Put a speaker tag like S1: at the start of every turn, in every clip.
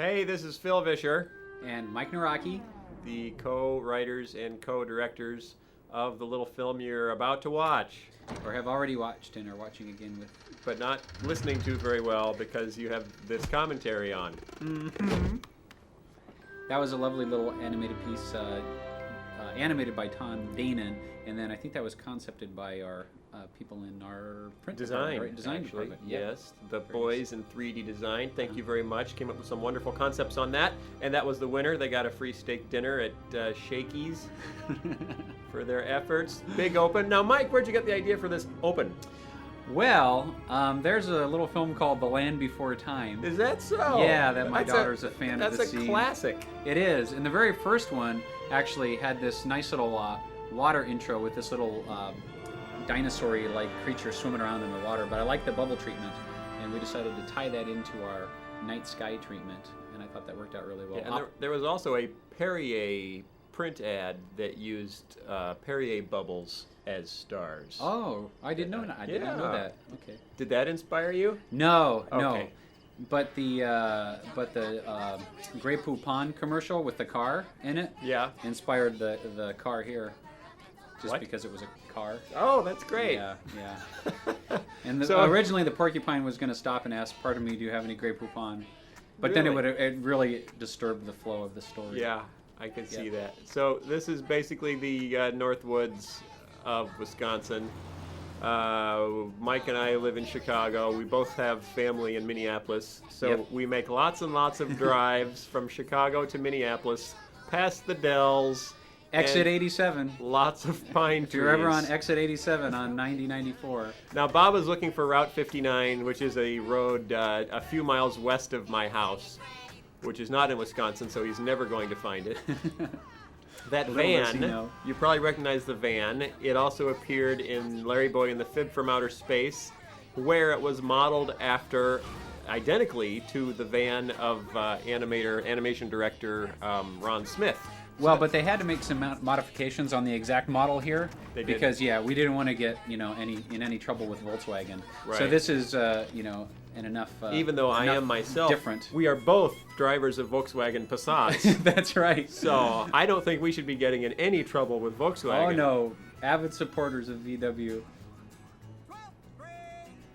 S1: Hey, this is Phil Vischer,
S2: And Mike Nawrocki.
S1: the co-writers and co-directors of the little film you're about to watch,
S2: Or have already watched and are watching again with.
S1: but not listening to very well because you have this commentary on.
S2: That was a lovely little animated piece, animated by Tom Danon, and then I think that was concepted by our people in our print
S1: Design,
S2: department, right? Design
S1: actually.
S2: department. Yeah.
S1: Yes, the
S2: Very
S1: boys in 3D design. Thank you very much. Came up with some wonderful concepts on that, and that was the winner. They got a free steak dinner at Shakey's for their efforts. Big open. Now, Mike, where'd you get the idea for this open?
S2: Well, there's a little film called The Land Before Time.
S1: Is that so?
S2: Yeah, that my
S1: That's
S2: daughter's a fan of the
S1: That's a
S2: scene.
S1: classic.
S2: It is, and the very first one actually had this nice little water intro with this little dinosaur-y like creature swimming around in the water. But I like the bubble treatment, and we decided to tie that into our night sky treatment, and I thought that worked out really well.
S1: Yeah, and there was also a Perrier print ad that used Perrier bubbles as stars.
S2: Oh, I didn't know. I did not know
S1: Yeah.
S2: that. Okay.
S1: Did that inspire you?
S2: No, no.
S1: Okay.
S2: But the Grey Poupon commercial with the car in it
S1: Yeah.
S2: inspired the car here, just
S1: What?
S2: because it was a car.
S1: Oh, that's great.
S2: Yeah, yeah. And
S1: So-
S2: originally the porcupine was going to stop and ask, "Pardon me, do you have any Grey Poupon?" But then it really disturbed the flow of the story.
S1: Yeah, I could see
S2: Yep.
S1: that. So this is basically the North Woods of Wisconsin. Mike and I live in Chicago. We both have family in Minneapolis. So
S2: Yep.
S1: we make lots and lots of drives from Chicago to Minneapolis, past the Dells.
S2: Exit
S1: and
S2: 87.
S1: Lots of pine trees.
S2: If you're ever on Exit 87 on 9094.
S1: Now, Bob is looking for Route 59, which is a road a few miles west of my house, which is not in Wisconsin, so he's never going to find it. That
S2: Little does he
S1: van,
S2: know.
S1: you probably recognize the van. It also appeared in Larry Boy and the Fib from Outer Space, where it was modeled after, identically, to the van of animation director Ron Smith.
S2: Well, but they had to make some modifications on the exact model here
S1: They did.
S2: because we didn't want to get any trouble with Volkswagen. So
S1: Right.
S2: this is an enough.
S1: Even though I
S2: enough
S1: am myself
S2: different.
S1: we are both drivers of Volkswagen Passats.
S2: That's right.
S1: So I don't think we should be getting in any trouble with Volkswagen.
S2: Oh no, avid supporters of VW.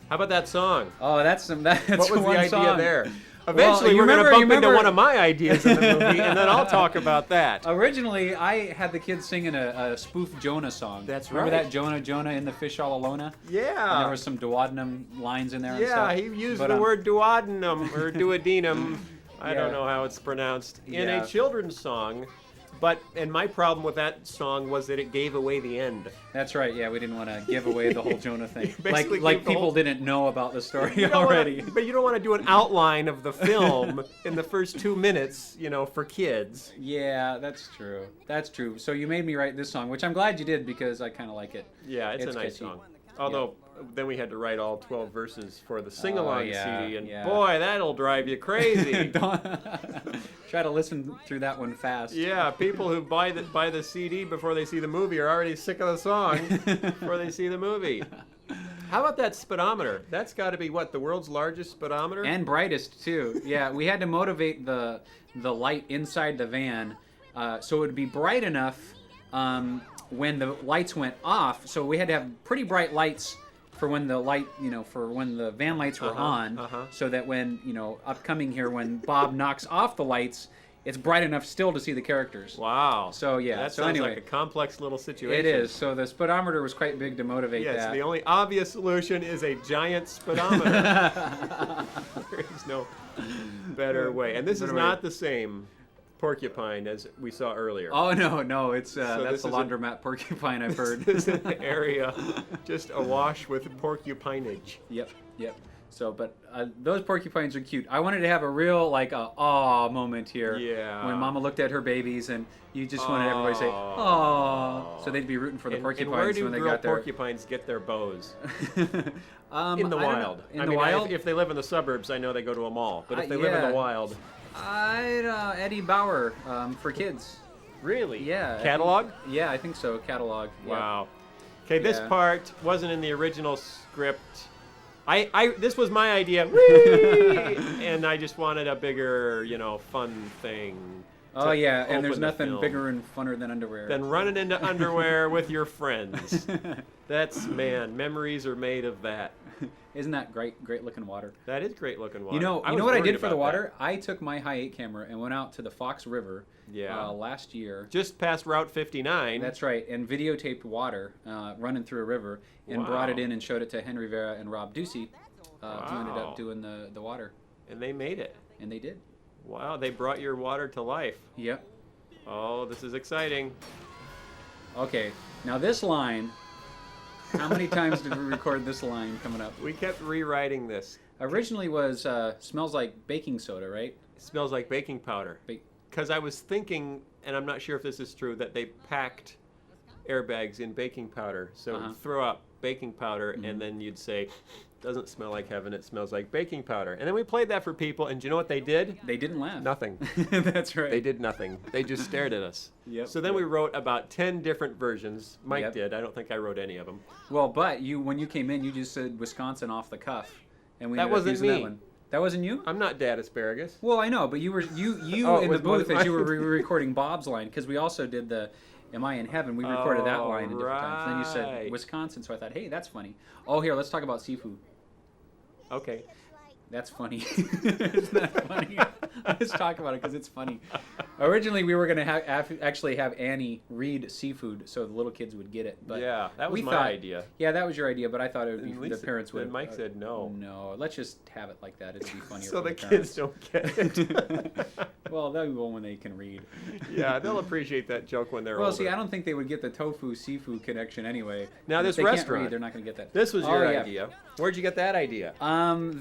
S1: How about that song?
S2: Oh, that's
S1: What was the
S2: one
S1: idea
S2: song.
S1: there?
S2: Well,
S1: Eventually,
S2: you
S1: we're going to
S2: remember-
S1: bump
S2: you
S1: into
S2: remember-
S1: one of my ideas in the movie, and then I'll talk about that.
S2: Originally, I had the kids singing a spoof Jonah song.
S1: That's
S2: Remember
S1: right.
S2: that Jonah in the fish all alone?
S1: Yeah.
S2: And there was some duodenum lines in there. and
S1: Yeah,
S2: stuff.
S1: he used
S2: But,
S1: the word duodenum or duodenum. I
S2: Yeah.
S1: don't know how it's pronounced in
S2: Yeah.
S1: a children's song. And my problem with that song was that it gave away the end.
S2: That's right. Yeah, we didn't want to give away the whole Jonah thing.
S1: You basically
S2: like
S1: gave the
S2: people
S1: whole-
S2: didn't know about the story
S1: You don't
S2: already.
S1: but you don't want to do an outline of the film in the first 2 minutes, for kids.
S2: Yeah, that's true. That's true. So you made me write this song, which I'm glad you did because I kind of like it.
S1: Yeah, it's a nice
S2: catchy.
S1: song. Although then we had to write all 12 verses for the sing-along
S2: yeah,
S1: CD, and
S2: yeah.
S1: boy, that'll drive you crazy.
S2: Don't- Try to listen through that one fast.
S1: Yeah, people who buy the CD before they see the movie are already sick of the song before they see the movie. How about that speedometer? That's got to be the world's largest speedometer?
S2: And brightest too. Yeah, we had to motivate the light inside the van, so it would be bright enough when the lights went off. So we had to have pretty bright lights for when the light, for when the van lights were on, so that when upcoming here, when Bob knocks off the lights, it's bright enough still to see the characters.
S1: Wow.
S2: So yeah.
S1: That
S2: so
S1: sounds
S2: anyway,
S1: like a complex little situation.
S2: it is. So the speedometer was quite big to motivate
S1: Yes,
S2: that.
S1: the only obvious solution is a giant speedometer. There is no better way. And this is
S2: Better way.
S1: not the same porcupine as we saw earlier.
S2: Oh no, it's
S1: this
S2: that's the
S1: is a-
S2: laundromat porcupine I've heard.
S1: This is an area just awash with porcupinage.
S2: Yep. So, but those porcupines are cute. I wanted to have a real aw moment here.
S1: Yeah.
S2: When Mama looked at her babies, and you just wanted everybody to say aw, so they'd be rooting for the
S1: And
S2: porcupines
S1: where do
S2: when they
S1: girl
S2: got there.
S1: porcupines get their bows?
S2: In
S1: In the
S2: I don't know.
S1: wild.
S2: In
S1: I
S2: the
S1: mean,
S2: wild.
S1: if they live in the suburbs, I know they go to a mall. But if they live in
S2: yeah.
S1: the wild,
S2: Eddie Bauer for kids.
S1: really?
S2: Yeah.
S1: Catalog?
S2: Yeah, I think so. Catalog. Yeah.
S1: Wow. Okay, this
S2: Yeah.
S1: part wasn't in the original script. This was my idea. Whee! And I just wanted a bigger, fun thing.
S2: Oh yeah, and there's
S1: open the
S2: nothing
S1: film.
S2: bigger and funner than underwear.
S1: Than running into underwear with your friends. Memories are made of that.
S2: Isn't that great looking water?
S1: That is great looking water.
S2: You know
S1: was
S2: what I
S1: worried
S2: did for the
S1: about
S2: water? I took my High 8 camera and went out to the Fox River last year.
S1: Just past Route 59.
S2: That's right, and videotaped water running through a river and brought it in and showed it to Henry Vera and Rob Ducey, who ended up doing the water.
S1: And they made it.
S2: And they did.
S1: Wow, they brought your water to life.
S2: Yep.
S1: Oh, this is exciting.
S2: Okay, now this line, how many times did we record this line coming up?
S1: We kept rewriting this.
S2: Originally was smells like baking soda, right?
S1: It smells like baking powder. Because I was thinking, and I'm not sure if this is true, that they packed airbags in baking powder. So throw out baking powder, and then you'd say, doesn't smell like heaven, it smells like baking powder. And then we played that for people, and do you know what they did?
S2: They didn't laugh.
S1: Nothing.
S2: That's right.
S1: They did nothing. They just stared at us.
S2: Yep.
S1: So then we wrote about 10 different versions. Mike did. I don't think I wrote any of them.
S2: Well, but when you came in, you just said Wisconsin off the cuff, and we
S1: that
S2: ended up
S1: wasn't
S2: using
S1: me.
S2: that one. That wasn't you?
S1: I'm not Dad Asparagus.
S2: Well, I know, but you were in the booth as you were recording Bob's line, because we also did the "Am I in Heaven?" We recorded that line at different times. Then you said Wisconsin, so I thought, hey, that's funny. Oh, here, let's talk about seafood.
S1: Okay.
S2: That's funny. Isn't that funny? Let's talk about it because it's funny. Originally, we were going to actually have Annie read seafood so the little kids would get it. But
S1: yeah, that was my idea.
S2: Yeah, that was your idea, but I thought it would be the parents would.
S1: Then Mike said no.
S2: No, let's just have it like that. It'd be funnier.
S1: So
S2: for
S1: the
S2: parents.
S1: kids don't get it.
S2: Well, they'll go when they can read.
S1: Yeah, they'll appreciate that joke when they're older.
S2: Well, see, I don't think they would get the tofu seafood connection anyway.
S1: Now
S2: If
S1: this
S2: they
S1: restaurant,
S2: can't read, they're not going to get that.
S1: This was your idea. Where'd you get that idea?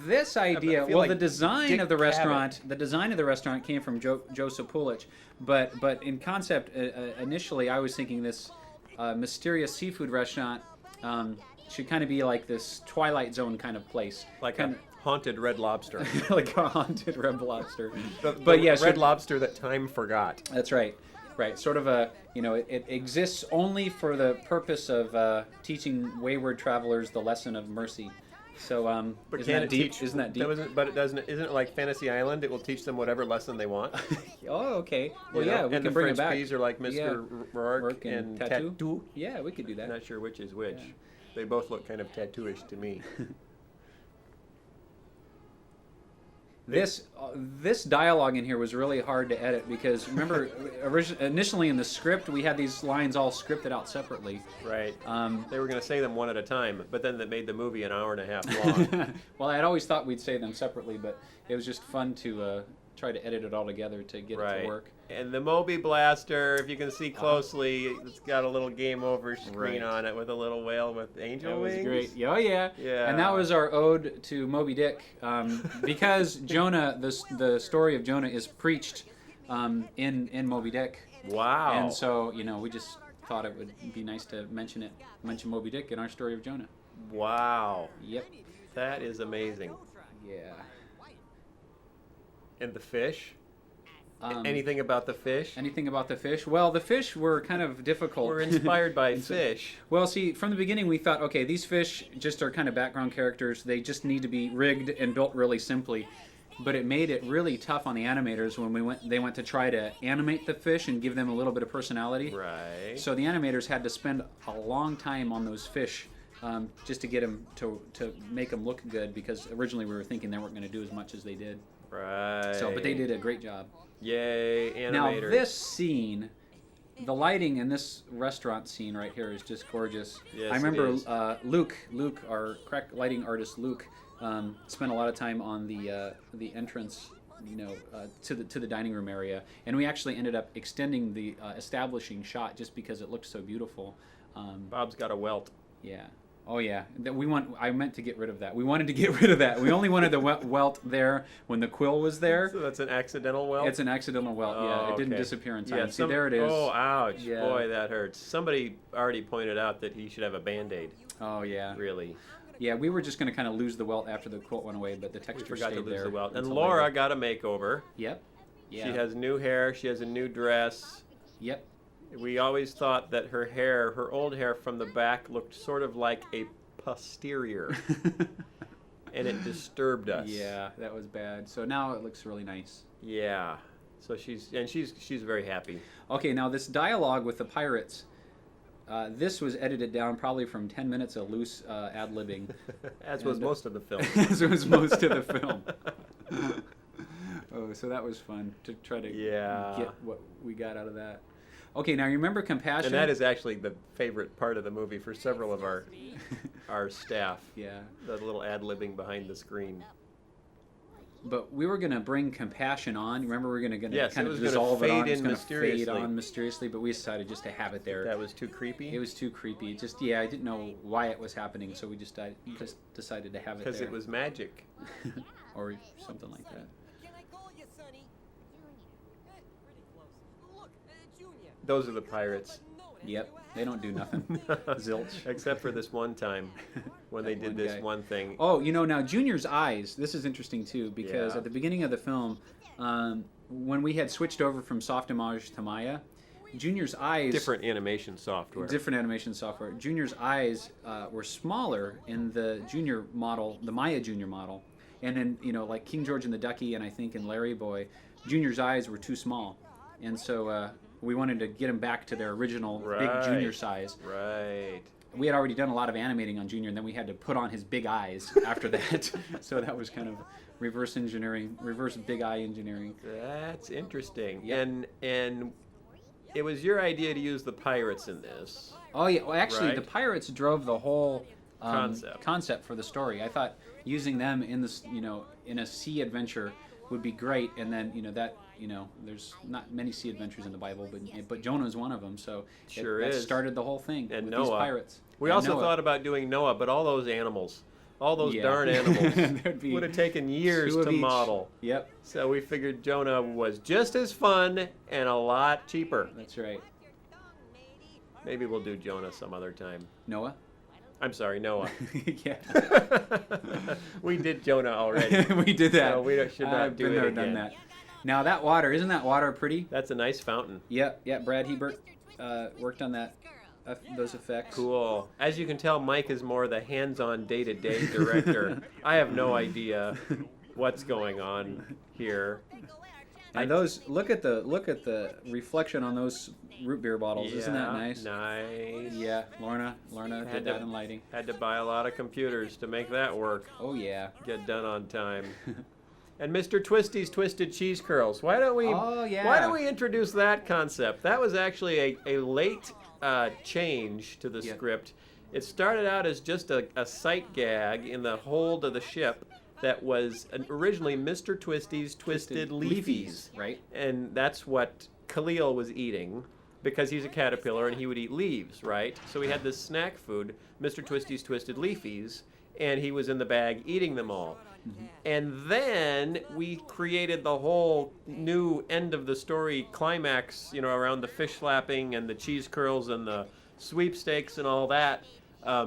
S2: This idea. Well,
S1: like
S2: the design
S1: Dick
S2: of the restaurant. The design of the restaurant came from Joe Sapulich, but in concept, initially I was thinking this mysterious seafood restaurant should kind of be like this Twilight Zone kind of place,
S1: like a haunted Red Lobster.
S2: like a haunted Red Lobster.
S1: But yeah, Red Lobster that time forgot.
S2: That's right. Right, sort of a, it exists only for the purpose of teaching wayward travelers the lesson of mercy. So,
S1: but
S2: isn't that deep? Isn't that deep?
S1: But it doesn't. Isn't it like Fantasy Island? It will teach them whatever lesson they want.
S2: Oh, okay. Well, yeah, we can bring it back.
S1: And the French peas are like Mr. Rourke and Tattoo.
S2: Yeah, we could do that.
S1: Not sure which is which. Yeah. They both look kind of tattooish to me.
S2: This dialogue in here was really hard to edit because remember initially in the script we had these lines all scripted out separately.
S1: Right. They were going to say them one at a time, but then that made the movie an hour and a half long.
S2: Well, I'd always thought we'd say them separately, but it was just fun to try to edit it all together to get it to work.
S1: And the Moby Blaster, if you can see closely, it's got a little game over screen on it with a little whale with angel wings.
S2: That was great. Oh, yeah. And that was our ode to Moby Dick. Because Jonah, the story of Jonah is preached in Moby Dick.
S1: Wow.
S2: And so, we just thought it would be nice to mention Moby Dick in our story of Jonah.
S1: Wow.
S2: Yep.
S1: That is amazing.
S2: Yeah.
S1: And the fish? Anything about the fish?
S2: Anything about the fish? Well, the fish were kind of difficult.
S1: We're inspired by fish.
S2: Well, see, from the beginning we thought, okay, these fish just are kind of background characters. They just need to be rigged and built really simply. But it made it really tough on the animators when they went to try to animate the fish and give them a little bit of personality.
S1: Right.
S2: So the animators had to spend a long time on those fish just to get them to make them look good because originally we were thinking they weren't going to do as much as they did.
S1: Right.
S2: So, but they did a great job.
S1: Yay, animators.
S2: Now this scene, the lighting in this restaurant scene right here is just gorgeous.
S1: Yes,
S2: I remember
S1: it is.
S2: Luke, our crack lighting artist Luke, spent a lot of time on the entrance, to the dining room area, and we actually ended up extending the establishing shot just because it looked so beautiful.
S1: Bob's got a welt.
S2: Yeah. Oh yeah, I meant to get rid of that. We wanted to get rid of that. We only wanted the welt there when the quill was there.
S1: So that's an accidental welt?
S2: It's an accidental welt, yeah. It didn't disappear in time.
S1: Yeah,
S2: See, there it is.
S1: Oh, ouch.
S2: Yeah.
S1: Boy, that hurts. Somebody already pointed out that he should have a Band-Aid.
S2: Oh, yeah.
S1: Really.
S2: Yeah, we were just going to kind of lose the welt after the quilt went away, but the texture
S1: forgot
S2: stayed
S1: to lose
S2: there.
S1: the welt. And Laura got a makeover.
S2: Yep. Yeah.
S1: She has new hair. She has a new dress.
S2: Yep.
S1: We always thought that her old hair from the back looked sort of like a posterior. and it disturbed us.
S2: Yeah, that was bad. So now it looks really nice.
S1: Yeah. So she's very happy.
S2: Okay, now this dialogue with the pirates, this was edited down probably from 10 minutes of loose ad-libbing.
S1: As was most of the film.
S2: As was most of the film. Oh, so that was fun to try to get what we got out of that. Okay, now you remember Compassion?
S1: And that is actually the favorite part of the movie for several of our staff.
S2: Yeah.
S1: The little ad-libbing behind the screen.
S2: But we were going to bring Compassion on. Remember, we were going to
S1: Yes,
S2: kind
S1: it
S2: of
S1: was
S2: dissolve it on.
S1: fade
S2: It was
S1: in
S2: going to fade
S1: mysteriously.
S2: on mysteriously, but we decided just to have it there.
S1: That was too creepy?
S2: It was too creepy. It just, I didn't know why it was happening, so we just decided to have it there.
S1: Because it was magic.
S2: Or something like that.
S3: Can I call you Sonny? Pretty close. Look, Junior.
S1: Those are the pirates.
S2: Yep, they don't do nothing. Zilch.
S1: Except for this one time when they did
S2: one
S1: this
S2: guy.
S1: one thing.
S2: Oh, now Junior's eyes, this is interesting too, because
S1: Yeah.
S2: at the beginning of the film, when we had switched over from soft image to Maya, Junior's eyes...
S1: Different animation software.
S2: Different animation software. Junior's eyes were smaller in the Junior model, the Maya Junior model. And then, like King George and the Ducky and I think in Larry Boy, Junior's eyes were too small. And so we wanted to get him back to their original big Junior size.
S1: Right.
S2: We had already done a lot of animating on Junior, and then we had to put on his big eyes after that. So that was kind of reverse engineering, reverse big eye engineering.
S1: That's interesting.
S2: Yep.
S1: And it was your idea to use the pirates in this.
S2: Oh yeah, well actually
S1: Right.
S2: the pirates drove the whole
S1: Concept
S2: for the story. I thought using them in this, in a sea adventure would be great, and then there's not many sea adventures in the Bible, but Jonah is one of them, so
S1: Sure
S2: that
S1: is.
S2: started the whole thing
S1: And
S2: with
S1: Noah.
S2: these pirates.
S1: We
S2: And
S1: also
S2: Noah.
S1: thought about doing Noah, but all those animals, all those
S2: Yeah.
S1: darn animals,
S2: There'd be
S1: would have taken years
S2: two of
S1: to
S2: each.
S1: model.
S2: Yep,
S1: So we figured Jonah was just as fun and a lot cheaper.
S2: that's right.
S1: Maybe we'll do Jonah some other time.
S2: Noah?
S1: I'm sorry, Noah.
S2: Yeah.
S1: We did Jonah already.
S2: We did that.
S1: So we should not
S2: I've
S1: do
S2: been
S1: it
S2: there,
S1: again.
S2: done that. Now that water, isn't that water pretty?
S1: That's a nice fountain.
S2: Yep, Brad Hebert worked on that, those effects.
S1: Cool. As you can tell, Mike is more the hands-on day-to-day director. I have no idea what's going on here.
S2: And those look at the reflection on those root beer bottles. Isn't that nice?
S1: Nice.
S2: Yeah, Lorna did that in lighting.
S1: Had to buy a lot of computers to make that work.
S2: Oh yeah.
S1: Get done on time. And Mr. Twisty's Twisted Cheese Curls. Why don't we?
S2: Oh, yeah.
S1: Why don't we introduce that concept? That was actually a late change to the
S2: Yeah.
S1: script. It started out as just a sight gag in the hold of the ship that was originally Mr. Twisty's Twisted Leafies.
S2: right?
S1: And that's what Khalil was eating because he's a caterpillar and he would eat leaves, right? So we had this snack food, Mr. Twisty's Twisted Leafies, and he was in the bag eating them all.
S2: Mm-hmm.
S1: And then we created the whole new end of the story climax, around the fish slapping and the cheese curls and the sweepstakes and all that,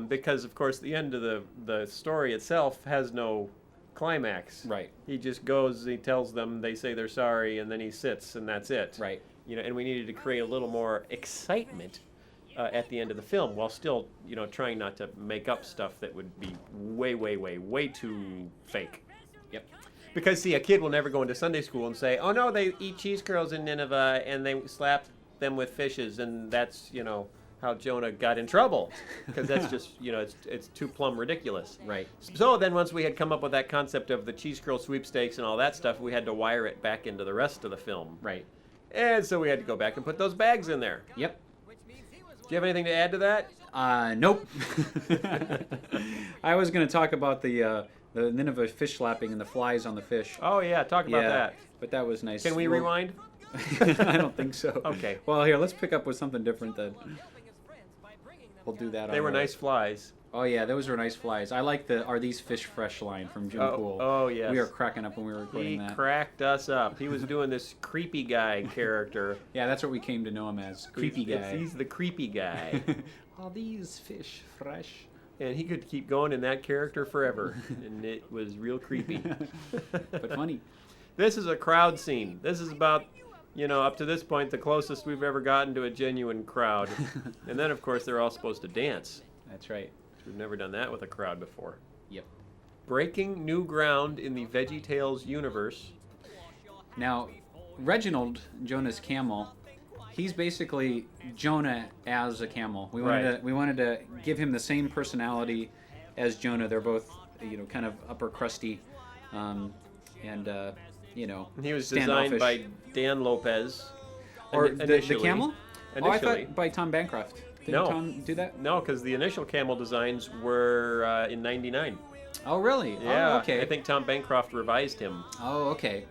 S1: because, of course, the end of the story itself has no climax.
S2: Right.
S1: He just goes, he tells them, they say they're sorry, and then he sits, and that's it.
S2: Right.
S1: And we needed to create a little more excitement at the end of the film, while still, trying not to make up stuff that would be way too fake.
S2: Yep.
S1: Because, see, a kid will never go into Sunday school and say, oh, no, they eat cheese curls in Nineveh, and they slap them with fishes, and that's, how Jonah got in trouble. Because that's just, it's too plumb ridiculous.
S2: Right.
S1: So then once we had come up with that concept of the cheese curl sweepstakes and all that stuff, we had to wire it back into the rest of the film.
S2: Right.
S1: And so we had to go back and put those bags in there.
S2: Yep.
S1: Do you have anything to add to that?
S2: Nope. I was going to talk about the Nineveh fish slapping and the flies on the fish.
S1: Oh, yeah, talk about that.
S2: But that was nice.
S1: Can we
S2: Well,
S1: rewind?
S2: I don't think so.
S1: Okay.
S2: Well, here, let's pick up with something different then. We'll do that.
S1: They
S2: on
S1: were
S2: the-
S1: nice flies.
S2: Oh yeah, those were nice flies. I like the "Are these fish fresh?" line from Jim Poole.
S1: Oh, yes.
S2: We were cracking up when we were recording
S1: He
S2: that.
S1: cracked us up. He was doing this creepy guy character.
S2: Yeah, that's what we came to know him as. Creepy guy.
S1: He's the creepy guy.
S2: Are these fish fresh?
S1: And he could keep going in that character forever. And it was real creepy.
S2: But funny.
S1: This is a crowd scene. This is about, up to this point, the closest we've ever gotten to a genuine crowd. And then, of course, they're all supposed to dance.
S2: That's right.
S1: We've never done that with a crowd before.
S2: Yep.
S1: breaking new ground in the VeggieTales universe.
S2: Now, Reginald, Jonah's camel, he's basically Jonah as a camel. We wanted to give him the same personality as Jonah. They're both, kind of upper crusty, and
S1: He was designed by Dan Lopez.
S2: Or the camel?
S1: Initially.
S2: Oh, I thought by Tom Bancroft. Didn't Tom do that?
S1: No, because the initial camel designs were in '99.
S2: Oh, really?
S1: Yeah.
S2: Oh, okay.
S1: I think Tom Bancroft revised him.
S2: Oh, okay.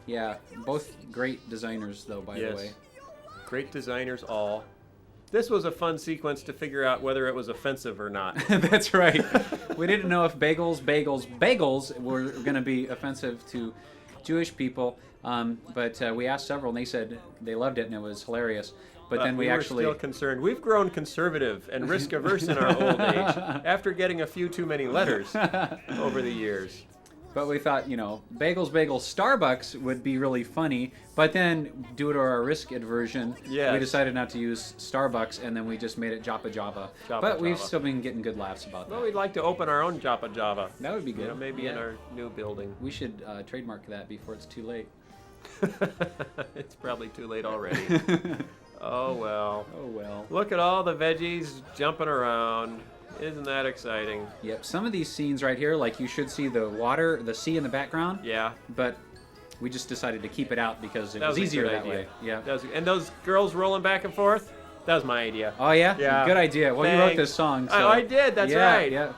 S2: Yeah, both great designers, though, by the way.
S1: Great designers all. This was a fun sequence to figure out whether it was offensive or not.
S2: That's right. We didn't know if bagels were going to be offensive to Jewish people, but we asked several, and they said they loved it and it was hilarious. But then we
S1: were
S2: actually
S1: still concerned. We've grown conservative and risk-averse in our old age after getting a few too many letters over the years.
S2: But we thought, bagels, Starbucks would be really funny. But then, due to our risk aversion, we decided not to use Starbucks, and then we just made it Java. But we've still been getting good laughs about that.
S1: Well, we'd like to open our own Java.
S2: That would be good.
S1: Maybe in our new building.
S2: We should trademark that before it's too late.
S1: It's probably too late already. Oh, well.
S2: Oh, well.
S1: Look at all the veggies jumping around. Isn't that exciting?
S2: Yep. Some of these scenes right here, like you should see the water, the sea in the background.
S1: Yeah.
S2: But we just decided to keep it out because it was easier that way. Yeah.
S1: And those girls rolling back and forth, that was my idea.
S2: Oh, yeah?
S1: Yeah.
S2: Good idea. Well, you wrote this song. So.
S1: I did. That's right.
S2: Yeah.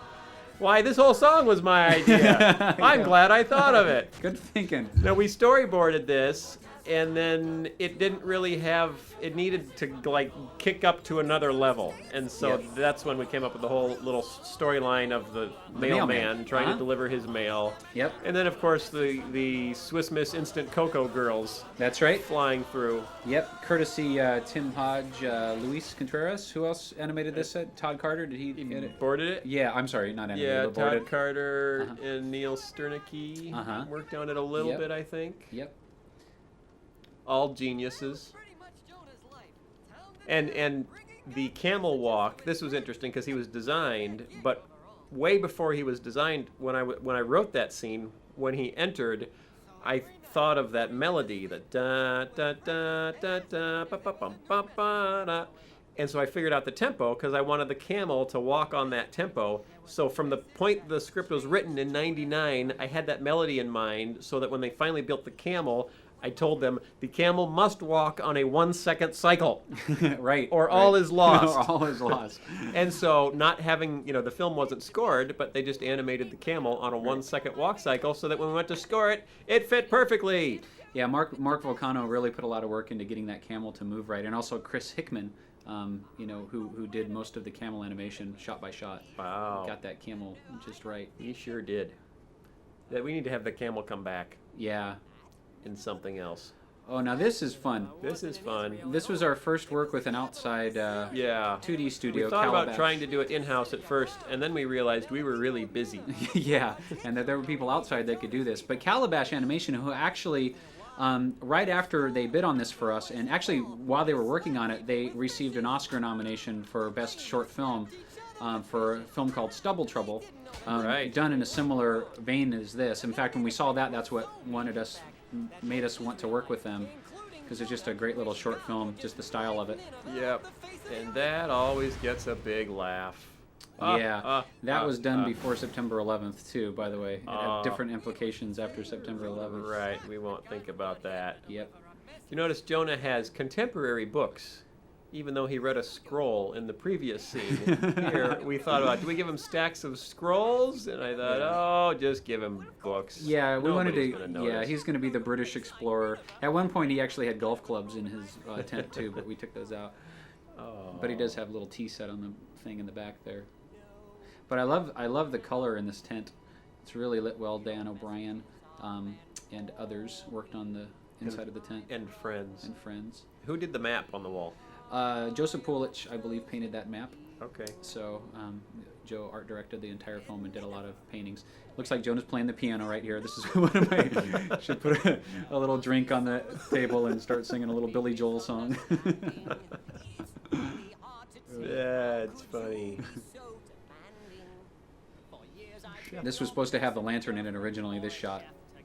S1: Why, this whole song was my idea. I'm glad I thought of it.
S2: Good thinking.
S1: Now, we storyboarded this, and then it didn't really have, it needed to kick up to another level. And so that's when we came up with the whole little storyline of the mailman trying to deliver his mail.
S2: Yep.
S1: And then, of course, the Swiss Miss Instant Cocoa girls.
S2: That's right.
S1: Flying through.
S2: Yep. Courtesy Tim Hodge, Luis Contreras. Who else animated this set? Todd Carter? Did he edit?
S1: Boarded it?
S2: Yeah, I'm sorry, not animated.
S1: Yeah,
S2: but boarded.
S1: Todd Carter and Neil Sternicki worked on it a little bit, I think.
S2: Yep.
S1: All geniuses. And the camel walk, this was interesting because he was designed, but way before he was designed, when I wrote that scene, when he entered, I thought of that melody, the da da da da da ba ba bum ba ba da. And so I figured out the tempo because I wanted the camel to walk on that tempo. So from the point the script was written in '99, I had that melody in mind so that when they finally built the camel, I told them the camel must walk on a 1 second cycle.
S2: Right.
S1: Or all is lost.
S2: Or all is lost.
S1: And so not having, the film wasn't scored, but they just animated the camel on a 1 second walk cycle so that when we went to score it, it fit perfectly.
S2: Yeah, Mark Volcano really put a lot of work into getting that camel to move right. And also Chris Hickman, who did most of the camel animation shot by shot.
S1: Wow.
S2: Got that camel just right.
S1: He sure did. That we need to have the camel come back.
S2: Yeah.
S1: In something else.
S2: Oh, now this is fun.
S1: This is fun.
S2: This was our first work with an outside 2D studio.
S1: We thought
S2: Calabash.
S1: about trying to do it in-house at first, and then we realized we were really busy.
S2: Yeah, and that there were people outside that could do this. But Calabash Animation, who actually, right after they bid on this for us, and actually while they were working on it, they received an Oscar nomination for Best Short Film for a film called Stubble Trouble, done in a similar vein as this. In fact, when we saw that, that's what made us want to work with them, because it's just a great little short film, just the style of it.
S1: Yep, and that always gets a big laugh.
S2: That was done before September 11th too, by the way. It had different implications after September 11th.
S1: Right, we won't think about that.
S2: Yep.
S1: You notice Jonah has contemporary books, even though he read a scroll in the previous scene. Here, we thought about, do we give him stacks of scrolls? And I thought, just give him books.
S2: Yeah, we wanted to.
S1: Yeah,
S2: he's going to be the British explorer. At one point, he actually had golf clubs in his tent too, but we took those out. But he does have a little tea set on the thing in the back there. But I love the color in this tent. It's really lit well. Dan O'Brien and others worked on the inside of the tent.
S1: And friends. Who did the map on the wall?
S2: Joseph Pulich, I believe, painted that map.
S1: Okay.
S2: So Joe art directed the entire film and did a lot of paintings. Looks like Jonah's playing the piano right here. This is one of my... should put a little drink on the table and start singing a little Billy Joel song.
S1: That's funny.
S2: This was supposed to have the lantern in it originally, this shot,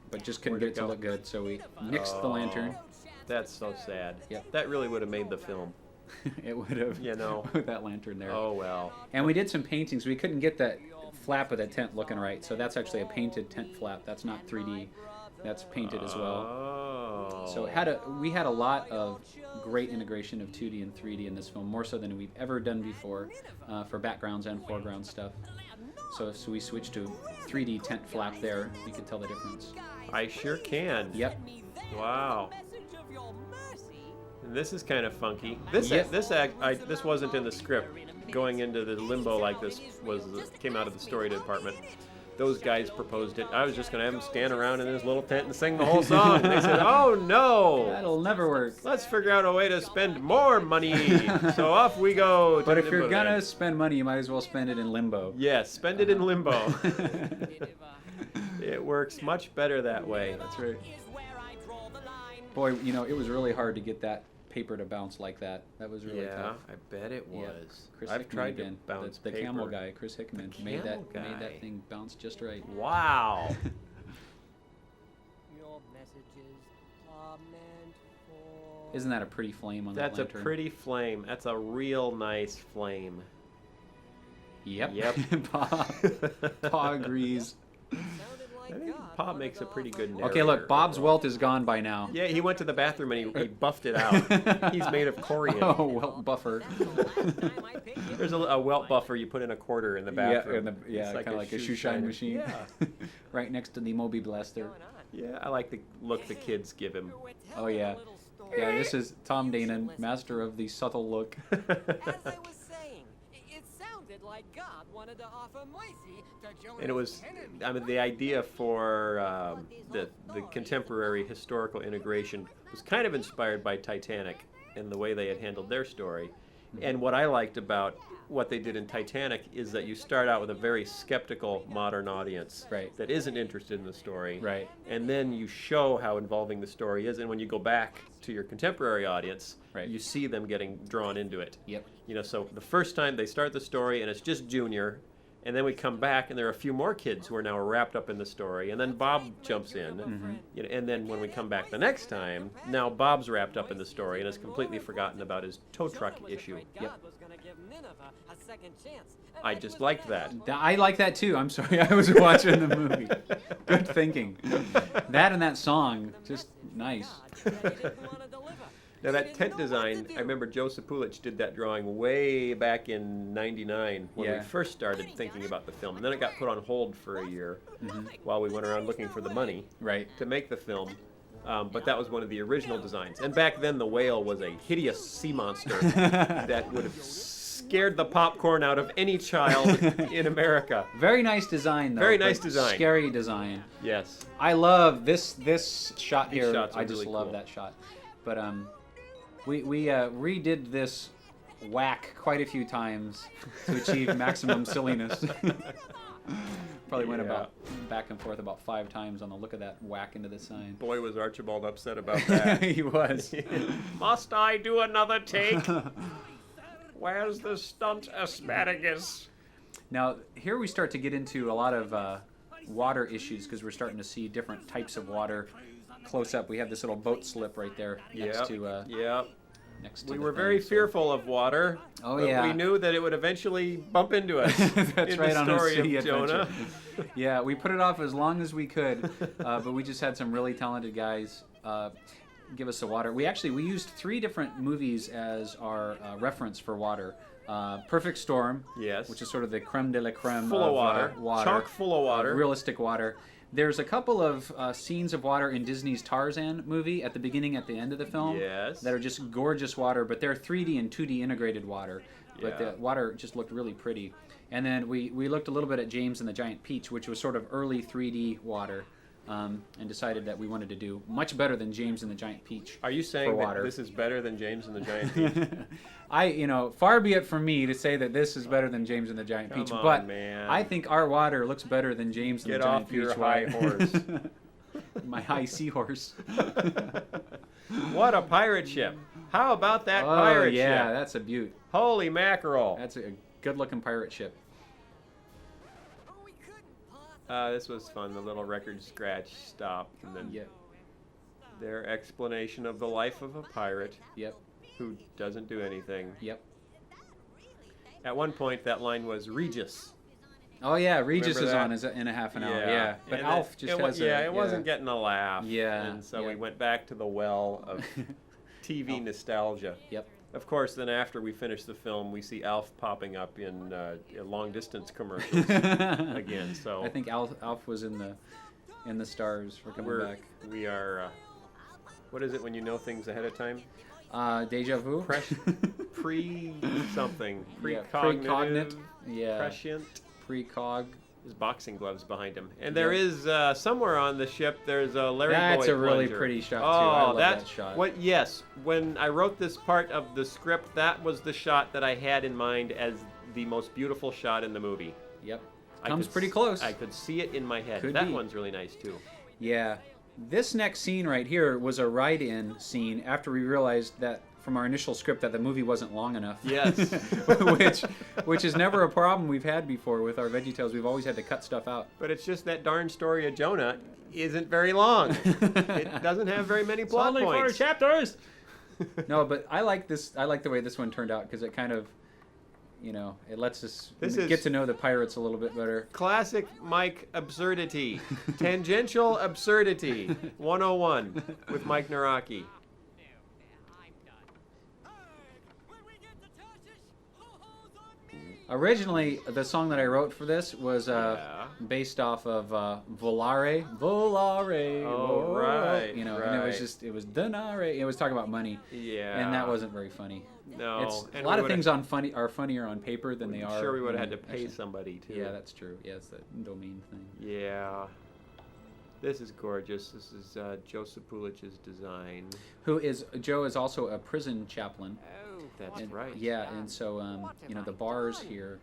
S2: but just couldn't
S1: Where'd
S2: get
S1: it
S2: it to
S1: go?
S2: look good, so we nixed the lantern.
S1: That's so sad.
S2: Yep.
S1: That really would have made the film.
S2: It would have,
S1: You know.
S2: with that lantern there.
S1: Oh, well.
S2: And we did some paintings. We couldn't get that flap of the tent looking right, so that's actually a painted tent flap. That's not 3D. That's painted as well.
S1: Oh.
S2: So we had a lot of great integration of 2D and 3D in this film, more so than we've ever done before, for backgrounds and foreground stuff. So we switched to 3D tent flap there. You could tell the difference.
S1: I sure can.
S2: Yep.
S1: Wow. And this is kind of funky.
S2: Yep.
S1: This wasn't in the script. Going into the limbo like this came out of the story department. Those guys proposed it. I was just going to have them stand around in this little tent and sing the whole song. They said, "Oh no,
S2: That'll never work.
S1: let's figure out a way to spend more money." So off we go.
S2: But
S1: to
S2: if you're
S1: Limbo
S2: gonna
S1: Land.
S2: spend money, you might as well spend it in limbo.
S1: Yes, spend it in limbo. It works much better that way.
S2: That's right. Boy, you know, it was really hard to get that paper to bounce like that. That was really
S1: Yeah,
S2: tough.
S1: I bet it
S2: Yeah.
S1: was.
S2: Chris
S1: I've
S2: Hickman
S1: tried to
S2: again,
S1: bounce
S2: the camel
S1: paper.
S2: guy, Chris Hickman,
S1: The
S2: made
S1: camel
S2: that
S1: guy.
S2: thing bounce just right.
S1: Wow.
S3: Your messages are meant for...
S2: Isn't that a pretty flame on
S1: That's
S2: that
S1: a
S2: lantern?
S1: pretty flame. That's a real nice flame.
S2: Yep.
S1: Yep.
S2: Pa agrees.
S1: I think Pa makes a pretty good narrator.
S2: Okay, look, Bob's welt is gone by now.
S1: Yeah, he went to the bathroom and he buffed it out. He's made of corian.
S2: Oh, welt buffer.
S1: There's a welt buffer you put in a quarter in the bathroom.
S2: Yeah,
S1: It's
S2: kind of like a shoe shine machine.
S1: Yeah.
S2: Right next to the Moby Blaster.
S1: Yeah, I like the look the kids give him.
S2: Oh, yeah. Yeah, this is Tom Danon, master of the subtle look.
S3: As I was saying, it sounded like God wanted to offer mercy to Jonah's
S1: And it was,
S3: enemy.
S1: I mean, the idea for the contemporary historical integration was kind of inspired by Titanic and the way they had handled their story. And what I liked about what they did in Titanic is that you start out with a very skeptical modern audience
S2: Right.
S1: that isn't interested in the story.
S2: Right.
S1: And then you show how involving the story is. And when you go back to your contemporary audience,
S2: Right.
S1: you see them getting drawn into it.
S2: Yep.
S1: You know, so the first time they start the story and it's just Junior, and then we come back and there are a few more kids who are now wrapped up in the story, and then Bob jumps in, you know, and then when we come back the next time, now Bob's wrapped up in the story and has completely forgotten about his tow truck issue.
S2: Yep.
S1: I just liked that.
S2: I like that too. I'm sorry, I was watching the movie. Good thinking. That and that song, just nice.
S1: Now that tent design, I remember Joe Sapulich did that drawing way back in '99 when we
S2: Yeah.
S1: first started thinking about the film, and then it got put on hold for a year while we went around looking for the money
S2: Right.
S1: to make the film. But that was one of the original designs. And back then, the whale was a hideous sea monster that would have scared the popcorn out of any child in America.
S2: Very nice design, though.
S1: Very nice
S2: but
S1: design.
S2: Scary design.
S1: Yes.
S2: I love this shot
S1: These
S2: here.
S1: shots are
S2: I just
S1: really
S2: love
S1: cool.
S2: that shot. But we redid this whack quite a few times to achieve maximum silliness. Probably went
S1: Yeah.
S2: about back and forth about 5 times on the look of that whack into the sign.
S1: Boy, was Archibald upset about that.
S2: He was.
S1: Must I do another take? Where's the stunt asparagus?
S2: Now, here we start to get into a lot of water issues because we're starting to see different types of water close up. We have this little boat slip right there next to
S1: Yep.
S2: next to
S1: We
S2: the
S1: were
S2: thing,
S1: very
S2: so-
S1: fearful of water.
S2: Oh,
S1: but
S2: yeah.
S1: we knew that it would eventually bump into us.
S2: That's
S1: in
S2: right,
S1: the
S2: on a
S1: story
S2: sea
S1: of Jonah.
S2: adventure. Yeah, we put it off as long as we could, but we just had some really talented guys give us the water. We used 3 different movies as our reference for water. Perfect Storm,
S1: Yes.
S2: which is sort of the creme de la creme
S1: Full of water.
S2: water.
S1: Chock full of water.
S2: Realistic water. There's a couple of scenes of water in Disney's Tarzan movie at the beginning, at the end of the film,
S1: Yes.
S2: that are just gorgeous water, but they're 3D and 2D integrated water. But
S1: Yeah.
S2: the water just looked really pretty. And then we looked a little bit at James and the Giant Peach, which was sort of early 3D water, and decided that we wanted to do much better than James and the Giant Peach.
S1: Are you saying
S2: for
S1: that
S2: water.
S1: this is better than James and the Giant Peach?
S2: Far be it from me to say that this is better than James and the Giant
S1: Come
S2: Peach,
S1: on,
S2: but
S1: man.
S2: I think our water looks better than James and
S1: Get
S2: the Giant
S1: off
S2: Peach.
S1: your high horse.
S2: My high seahorse.
S1: What a pirate ship. How about that
S2: Oh
S1: pirate
S2: yeah,
S1: ship?
S2: that's a beaut.
S1: Holy mackerel.
S2: That's a good-looking pirate ship.
S3: Oh, we couldn't
S1: This was fun. The little record scratch stopped, and then
S2: Yep.
S1: their explanation of the life of a pirate
S2: Yep.
S1: who doesn't do anything.
S2: Yep.
S1: At one point, that line was Regis.
S2: Oh yeah, Regis
S1: Remember
S2: is
S1: that?
S2: on in a half an hour. Yeah, but
S1: And
S2: Alf just has a.
S1: it wasn't getting a laugh.
S2: Yeah,
S1: And so
S2: yeah.
S1: we went back to the well of TV nostalgia.
S2: Yep.
S1: Of course, then after we finish the film, we see Alf popping up in long-distance commercials again. So
S2: I think Alf was in the stars for coming back.
S1: we are. What is it when you know things ahead of time?
S2: Deja vu.
S1: Pre something.
S2: Yeah,
S1: Precognitive.
S2: precognate. Yeah.
S1: Prescient.
S2: Precog.
S1: His boxing gloves behind him, and
S2: Yeah.
S1: there is somewhere on the ship. There's a Larry Boy
S2: That's a really
S1: plunger.
S2: pretty shot too.
S1: Oh,
S2: I love
S1: that's
S2: that shot.
S1: what. Yes, when I wrote this part of the script, that was the shot that I had in mind as the most beautiful shot in the movie.
S2: Yep.
S1: I
S2: Comes
S1: could
S2: pretty
S1: s-
S2: close.
S1: I could see it in my head.
S2: Could
S1: that
S2: be.
S1: one's really nice too.
S2: Yeah. This next scene right here was a write-in scene after we realized that from our initial script that the movie wasn't long enough.
S1: Yes.
S2: which is never a problem we've had before with our VeggieTales. We've always had to cut stuff out.
S1: But it's just that darn story of Jonah isn't very long. It doesn't have very many plot points.
S2: chapters. No, but I like this. I like the way this one turned out because it kind of, it lets us get to know the pirates a little bit better.
S1: Classic Mike absurdity. Tangential absurdity. 101 with Mike Nawrocki.
S2: Originally, the song that I wrote for this was based off of Volare. Volare.
S1: Oh, right,
S2: And it
S1: right.
S2: was denare. It was talking about money.
S1: Yeah.
S2: And that wasn't very funny.
S1: No.
S2: It's,
S1: and
S2: a lot
S1: we
S2: of things are funnier on paper than they
S1: I'm
S2: are.
S1: sure we would have
S2: when
S1: had to pay
S2: actually-
S1: somebody too.
S2: Yeah, that's true. Yeah, it's the domain thing.
S1: Yeah. This is gorgeous. This is Joseph Pulich's design.
S2: Joe is also a prison chaplain.
S3: Oh,
S1: That's
S2: And-
S1: right.
S2: Yeah, and so the bars here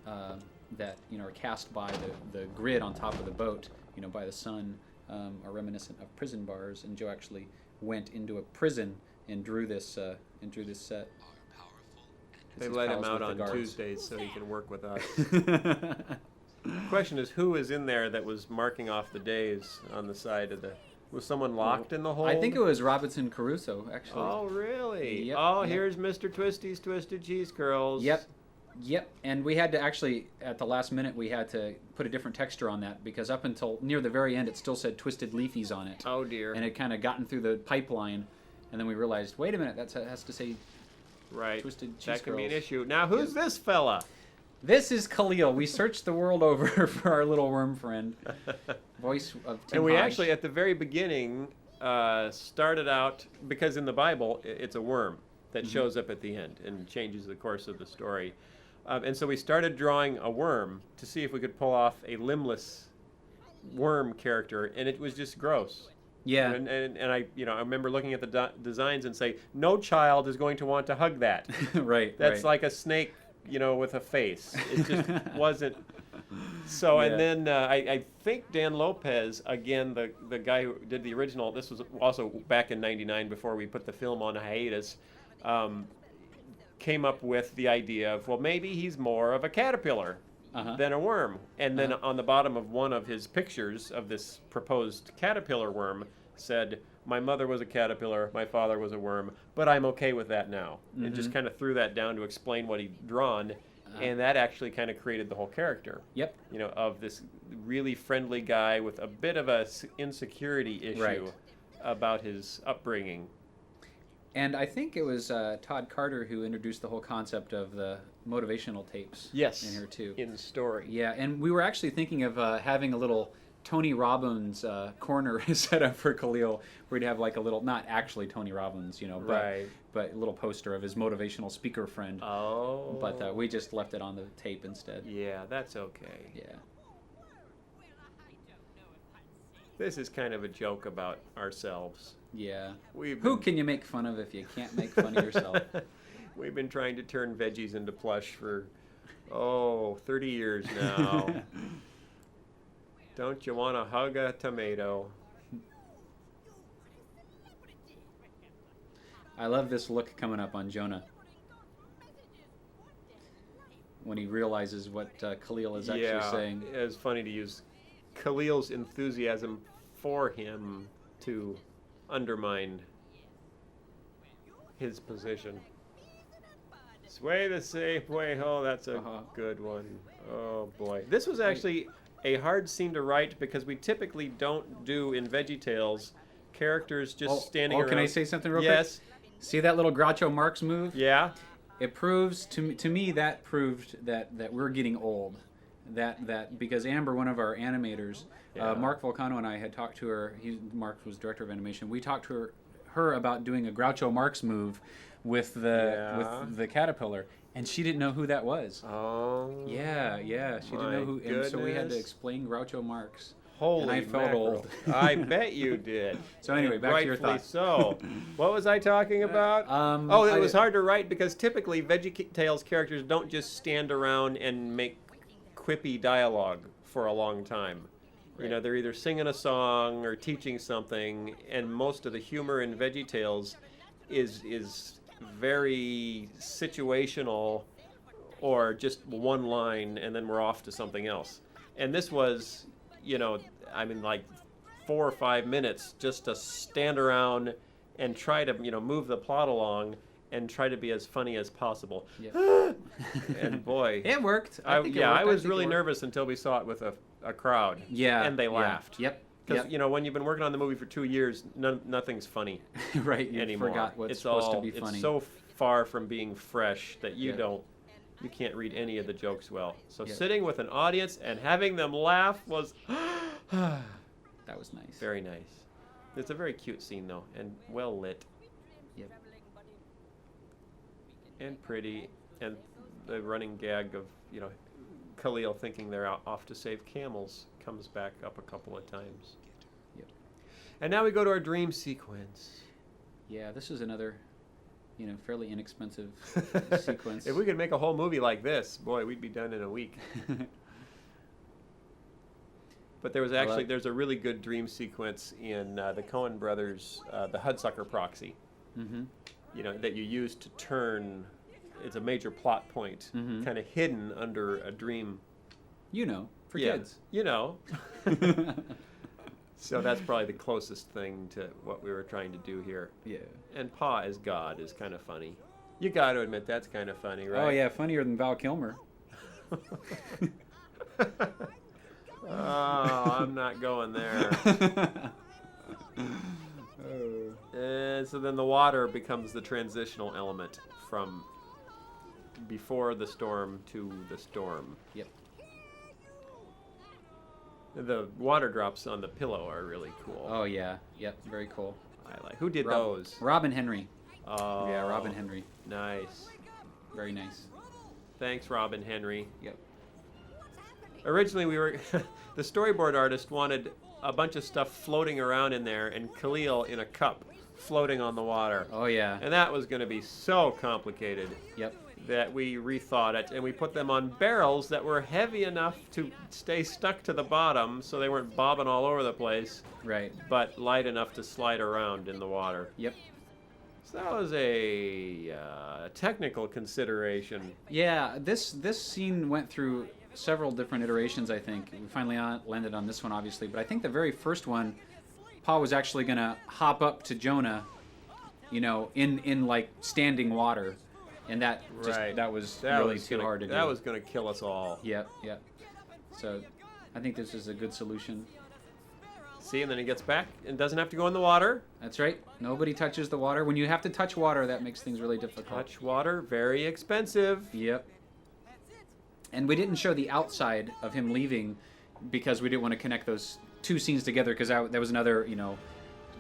S2: that are cast by the grid on top of the boat, by the sun, are reminiscent of prison bars. And Joe actually went into a prison and drew this set.
S1: They
S2: His
S1: let him
S2: pals
S1: out
S2: with
S1: on
S2: the guards.
S1: Tuesdays so he can work with us. The question is, who is in there that was marking off the days on the side of the... Was someone locked in the hole?
S2: I think it was Robinson Crusoe, actually.
S1: Oh, really?
S2: Yep,
S1: Oh,
S2: yep.
S1: here's Mr. Twisty's Twisted Cheese Curls.
S2: Yep. And we had to actually, at the last minute, we had to put a different texture on that because up until near the very end, it still said Twisted Leafies on it.
S1: Oh, dear.
S2: And it kind of gotten through the pipeline, and then we realized, wait a minute, that has to say
S1: Right.
S2: Twisted Cheese
S1: That can be an
S2: Curls.
S1: issue. Now, who's this fella?
S2: This is Khalil. We searched the world over for our little worm friend. Voice of Tim
S1: And we
S2: Hodge.
S1: actually, at the very beginning, started out, because in the Bible, it's a worm that shows up at the end and changes the course of the story. And so we started drawing a worm to see if we could pull off a limbless worm character, and it was just gross.
S2: Yeah.
S1: And I remember looking at the designs and say, no child is going to want to hug that.
S2: Right.
S1: That's
S2: right.
S1: like a snake, with a face. It just wasn't. So, and
S2: Yeah.
S1: then I think Dan Lopez, again, the guy who did the original, this was also back in '99 before we put the film on hiatus, came up with the idea of, well, maybe he's more of a caterpillar than a worm. And then on the bottom of one of his pictures of this proposed caterpillar worm said, my mother was a caterpillar, my father was a worm, but I'm okay with that now. And just kind of threw that down to explain what he'd drawn. And that actually kind of created the whole character.
S2: Yep.
S1: Of this really friendly guy with a bit of a insecurity issue
S2: Right.
S1: about his upbringing.
S2: And I think it was Todd Carter who introduced the whole concept of the motivational tapes
S1: Yes.
S2: in here too.
S1: In the story.
S2: Yeah, and we were actually thinking of having a little Tony Robbins corner set up for Khalil, where he'd have like a little, not actually Tony Robbins,
S1: Right.
S2: but a little poster of his motivational speaker friend.
S1: Oh.
S2: But we just left it on the tape instead.
S1: Yeah, that's okay.
S2: Yeah.
S1: This is kind of a joke about ourselves.
S2: Yeah.
S1: We've
S2: Who
S1: been-
S2: can you make fun of if you can't make fun of yourself?
S1: We've been trying to turn veggies into plush for, 30 years now. Don't you want to hug a tomato?
S2: I love this look coming up on Jonah when he realizes what Khalil is actually saying.
S1: It's funny to use Khalil's enthusiasm for him to undermine his position. Sway the safe way. Oh, that's a good one. Oh, boy. This was actually a hard scene to write because we typically don't do in VeggieTales characters just standing around.
S2: Can I say something real quick?
S1: Yes.
S2: See that little Groucho Marx move?
S1: Yeah.
S2: It proves to me that proved that we're getting old. That because Amber, one of our animators, Mark Volcano and I had talked to her. Mark was director of animation. We talked to her about doing a Groucho Marx move with the caterpillar, and she didn't know who that was.
S1: Oh.
S2: Yeah, she didn't know who. And so we had to explain Groucho Marx.
S1: Holy
S2: and I felt
S1: mackerel.
S2: old.
S1: I bet you did.
S2: So anyway, back to your
S1: Rightfully
S2: thoughts.
S1: so. What was I talking about? It was hard to write because typically VeggieTales characters don't just stand around and make quippy dialogue for a long time.
S2: Right.
S1: You know, they're either singing a song or teaching something, and most of the humor in VeggieTales is very situational or just one line and then we're off to something else. And this was, like 4 or 5 minutes just to stand around and try to, move the plot along and try to be as funny as possible.
S2: Yep.
S1: And boy,
S2: it worked.
S1: I was really nervous until we saw it with a crowd.
S2: Yeah.
S1: And they laughed.
S2: Yep.
S1: Because, when you've been working on the movie for 2 years, nothing's funny
S2: right. You
S1: anymore.
S2: forgot what's supposed to be funny.
S1: It's so far from being fresh that you can't read any of the jokes well. So sitting with an audience and having them laugh was
S2: that was nice.
S1: Very nice. It's a very cute scene though, and well lit.
S2: Yep.
S1: And pretty, and the running gag of Khalil thinking they're off to save camels comes back up a couple of times.
S2: Yep.
S1: And now we go to our dream sequence.
S2: Yeah, this is another fairly inexpensive sequence.
S1: If we could make a whole movie like this, boy, we'd be done in a week. But there's a really good dream sequence in the Coen brothers, the Hudsucker Proxy. Mm-hmm. That you use to turn. It's a major plot point, kind of hidden under a dream.
S2: For kids.
S1: So that's probably the closest thing to what we were trying to do here.
S2: Yeah.
S1: And Pa as God is kind of funny. You got to admit that's kind of funny, right?
S2: Oh yeah, funnier than Val Kilmer.
S1: Oh, I'm not going there. And so then the water becomes the transitional element from before the storm to the storm.
S2: Yep.
S1: The water drops on the pillow are really cool.
S2: Oh yeah, yep, very cool.
S1: I like. Who did those?
S2: Robin Henry.
S1: Oh.
S2: Yeah, Robin Henry.
S1: Nice.
S2: Very nice.
S1: Thanks, Robin Henry.
S2: Yep.
S1: Originally, the storyboard artist wanted a bunch of stuff floating around in there, and Khalil in a cup floating on the water.
S2: Oh yeah.
S1: And that was going to be so complicated.
S2: Yep.
S1: That we rethought it, and we put them on barrels that were heavy enough to stay stuck to the bottom, so they weren't bobbing all over the place.
S2: Right.
S1: But light enough to slide around in the water.
S2: Yep.
S1: So that was a technical consideration.
S2: Yeah, this scene went through several different iterations, I think. We finally landed on this one, obviously. But I think the very first one, Pa was actually going to hop up to Jonah, in like standing water. And that was really too hard to do.
S1: That was going to kill us all.
S2: Yep. So I think this is a good solution.
S1: See, and then he gets back and doesn't have to go in the water.
S2: That's right. Nobody touches the water. When you have to touch water, that makes things really difficult.
S1: Touch water, very expensive.
S2: Yep. And we didn't show the outside of him leaving because we didn't want to connect those two scenes together because that was another,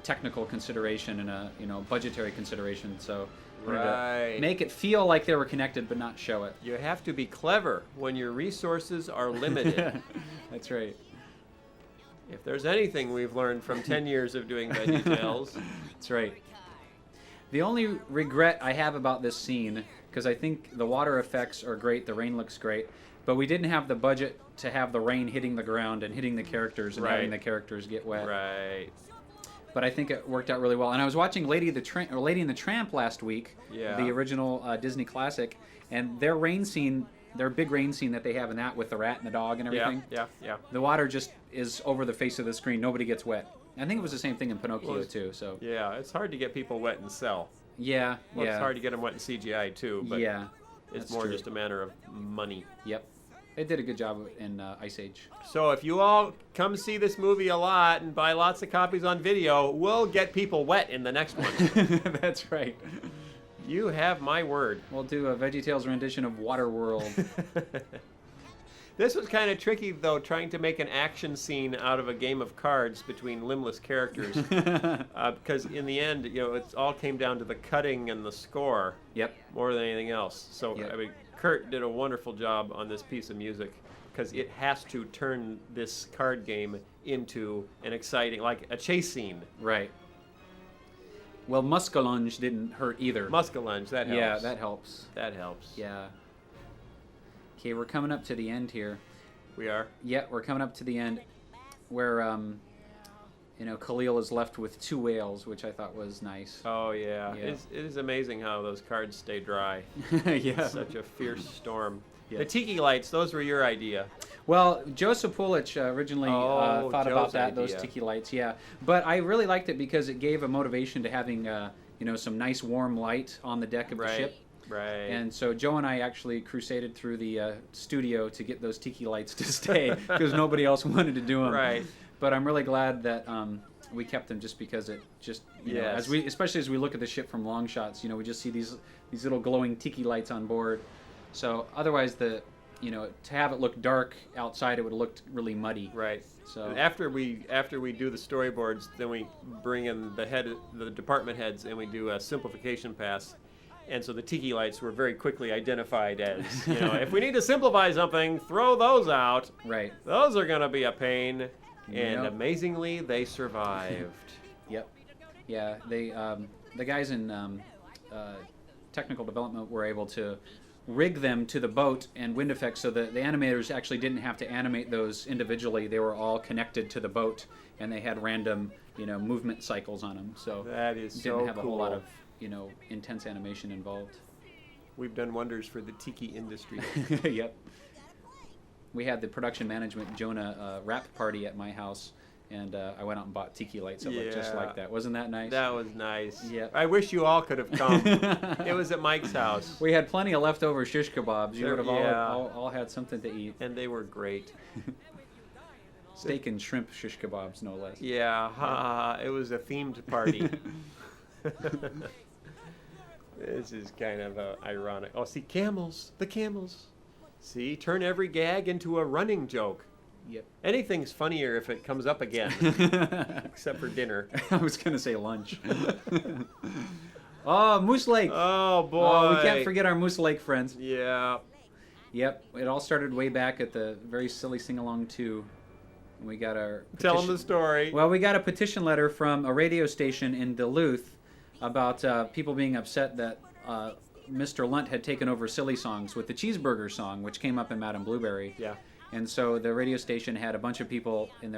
S2: technical consideration and a, budgetary consideration. So we wanted to make it feel like they were connected but not show it.
S1: You have to be clever when your resources are limited.
S2: That's right.
S1: If there's anything we've learned from 10 years of doing VeggieTales.
S2: That's right. The only regret I have about this scene, because I think the water effects are great, the rain looks great, but we didn't have the budget to have the rain hitting the ground and hitting the characters and having the characters get wet.
S1: Right.
S2: But I think it worked out really well. And I was watching Lady and the Tramp last week, the original Disney classic, and their rain scene their big rain scene that they have in that with the rat and the dog and everything.
S1: Yeah.
S2: The water just is over the face of the screen. Nobody gets wet. I think it was the same thing in Pinocchio too. So
S1: Yeah, it's hard to get people wet in cell.
S2: yeah,
S1: Well,
S2: yeah,
S1: it's hard to get them wet in CGI too, but
S2: yeah.
S1: it's
S2: that's
S1: more
S2: true.
S1: just a matter of money.
S2: Yep, they did a good job in Ice Age.
S1: So if you all come see this movie a lot and buy lots of copies on video, we'll get people wet in the next one.
S2: That's right.
S1: You have my word.
S2: We'll do a VeggieTales rendition of Waterworld.
S1: This was kind of tricky, though, trying to make an action scene out of a game of cards between limbless characters. Because in the end, it all came down to the cutting and the score
S2: Yep.
S1: more than anything else. So,
S2: Yep.
S1: I mean, Kurt did a wonderful job on this piece of music because it has to turn this card game into an exciting, like a chase scene.
S2: Right. Well, Muskellunge didn't hurt either.
S1: Muskellunge, that helps.
S2: Yeah, that helps.
S1: That helps.
S2: Yeah. Okay, we're coming up to the end here.
S1: We are.
S2: Yeah, we're coming up to the end where, Khalil is left with 2 whales, which I thought was nice.
S1: Oh, yeah.
S2: Yeah.
S1: It is amazing how those cards stay dry.
S2: Yeah.
S1: Such a fierce storm.
S2: Yeah.
S1: The tiki lights, those were your idea.
S2: Well, Joseph Pulich originally thought about
S1: Joe's
S2: that, those
S1: idea.
S2: tiki lights, yeah. But I really liked it because it gave a motivation to having, some nice warm light on the deck of the ship.
S1: Right.
S2: And so Joe and I actually crusaded through the studio to get those tiki lights to stay because nobody else wanted to do them.
S1: Right.
S2: But I'm really glad that we kept them just because it just,
S1: Yes.
S2: especially as we look at the ship from long shots, we just see these little glowing tiki lights on board. So otherwise to have it look dark outside, it would have looked really muddy.
S1: Right.
S2: So
S1: And after we do the storyboards, then we bring in the department heads, and we do a simplification pass. And so the tiki lights were very quickly identified as, if we need to simplify something, throw those out.
S2: right.
S1: Those are going to be a pain. And
S2: Yep.
S1: amazingly, they survived.
S2: Yep. Yeah, they the guys in technical development were able to rig them to the boat and wind effects so that the animators actually didn't have to animate those individually. They were all connected to the boat, and they had random, movement cycles on them. So
S1: That is
S2: didn't
S1: so
S2: have a
S1: cool.
S2: whole lot of, intense animation involved.
S1: We've done wonders for the tiki industry.
S2: Yep. We had the production management Jonah rap party at my house, and I went out and bought tiki lights that looked just
S1: Yeah.
S2: like that. Wasn't that nice?
S1: That was nice.
S2: Yep.
S1: I wish you all could have come. It was at Mike's house.
S2: We had plenty of leftover shish kebabs. You
S1: There-
S2: would have
S1: yeah.
S2: all had something to eat.
S1: And they were great.
S2: Steak and shrimp shish kebabs, no less.
S1: Yeah, it was a themed party. This is kind of ironic. Oh, see, camels. The camels. See, turn every gag into a running joke.
S2: Yep.
S1: Anything's funnier if it comes up again, except for dinner.
S2: I was going to say lunch. Oh, Moose Lake.
S1: Oh, boy.
S2: Oh, we can't forget our Moose Lake friends.
S1: Yeah.
S2: Yep. It all started way back at the very silly sing-along 2. We got our
S1: Tell them
S2: petition-
S1: the story.
S2: Well, we got a petition letter from a radio station in Duluth about people being upset that Mr. Lunt had taken over Silly Songs with the Cheeseburger song, which came up in Madame Blueberry.
S1: Yeah.
S2: And so the radio station had a bunch of people a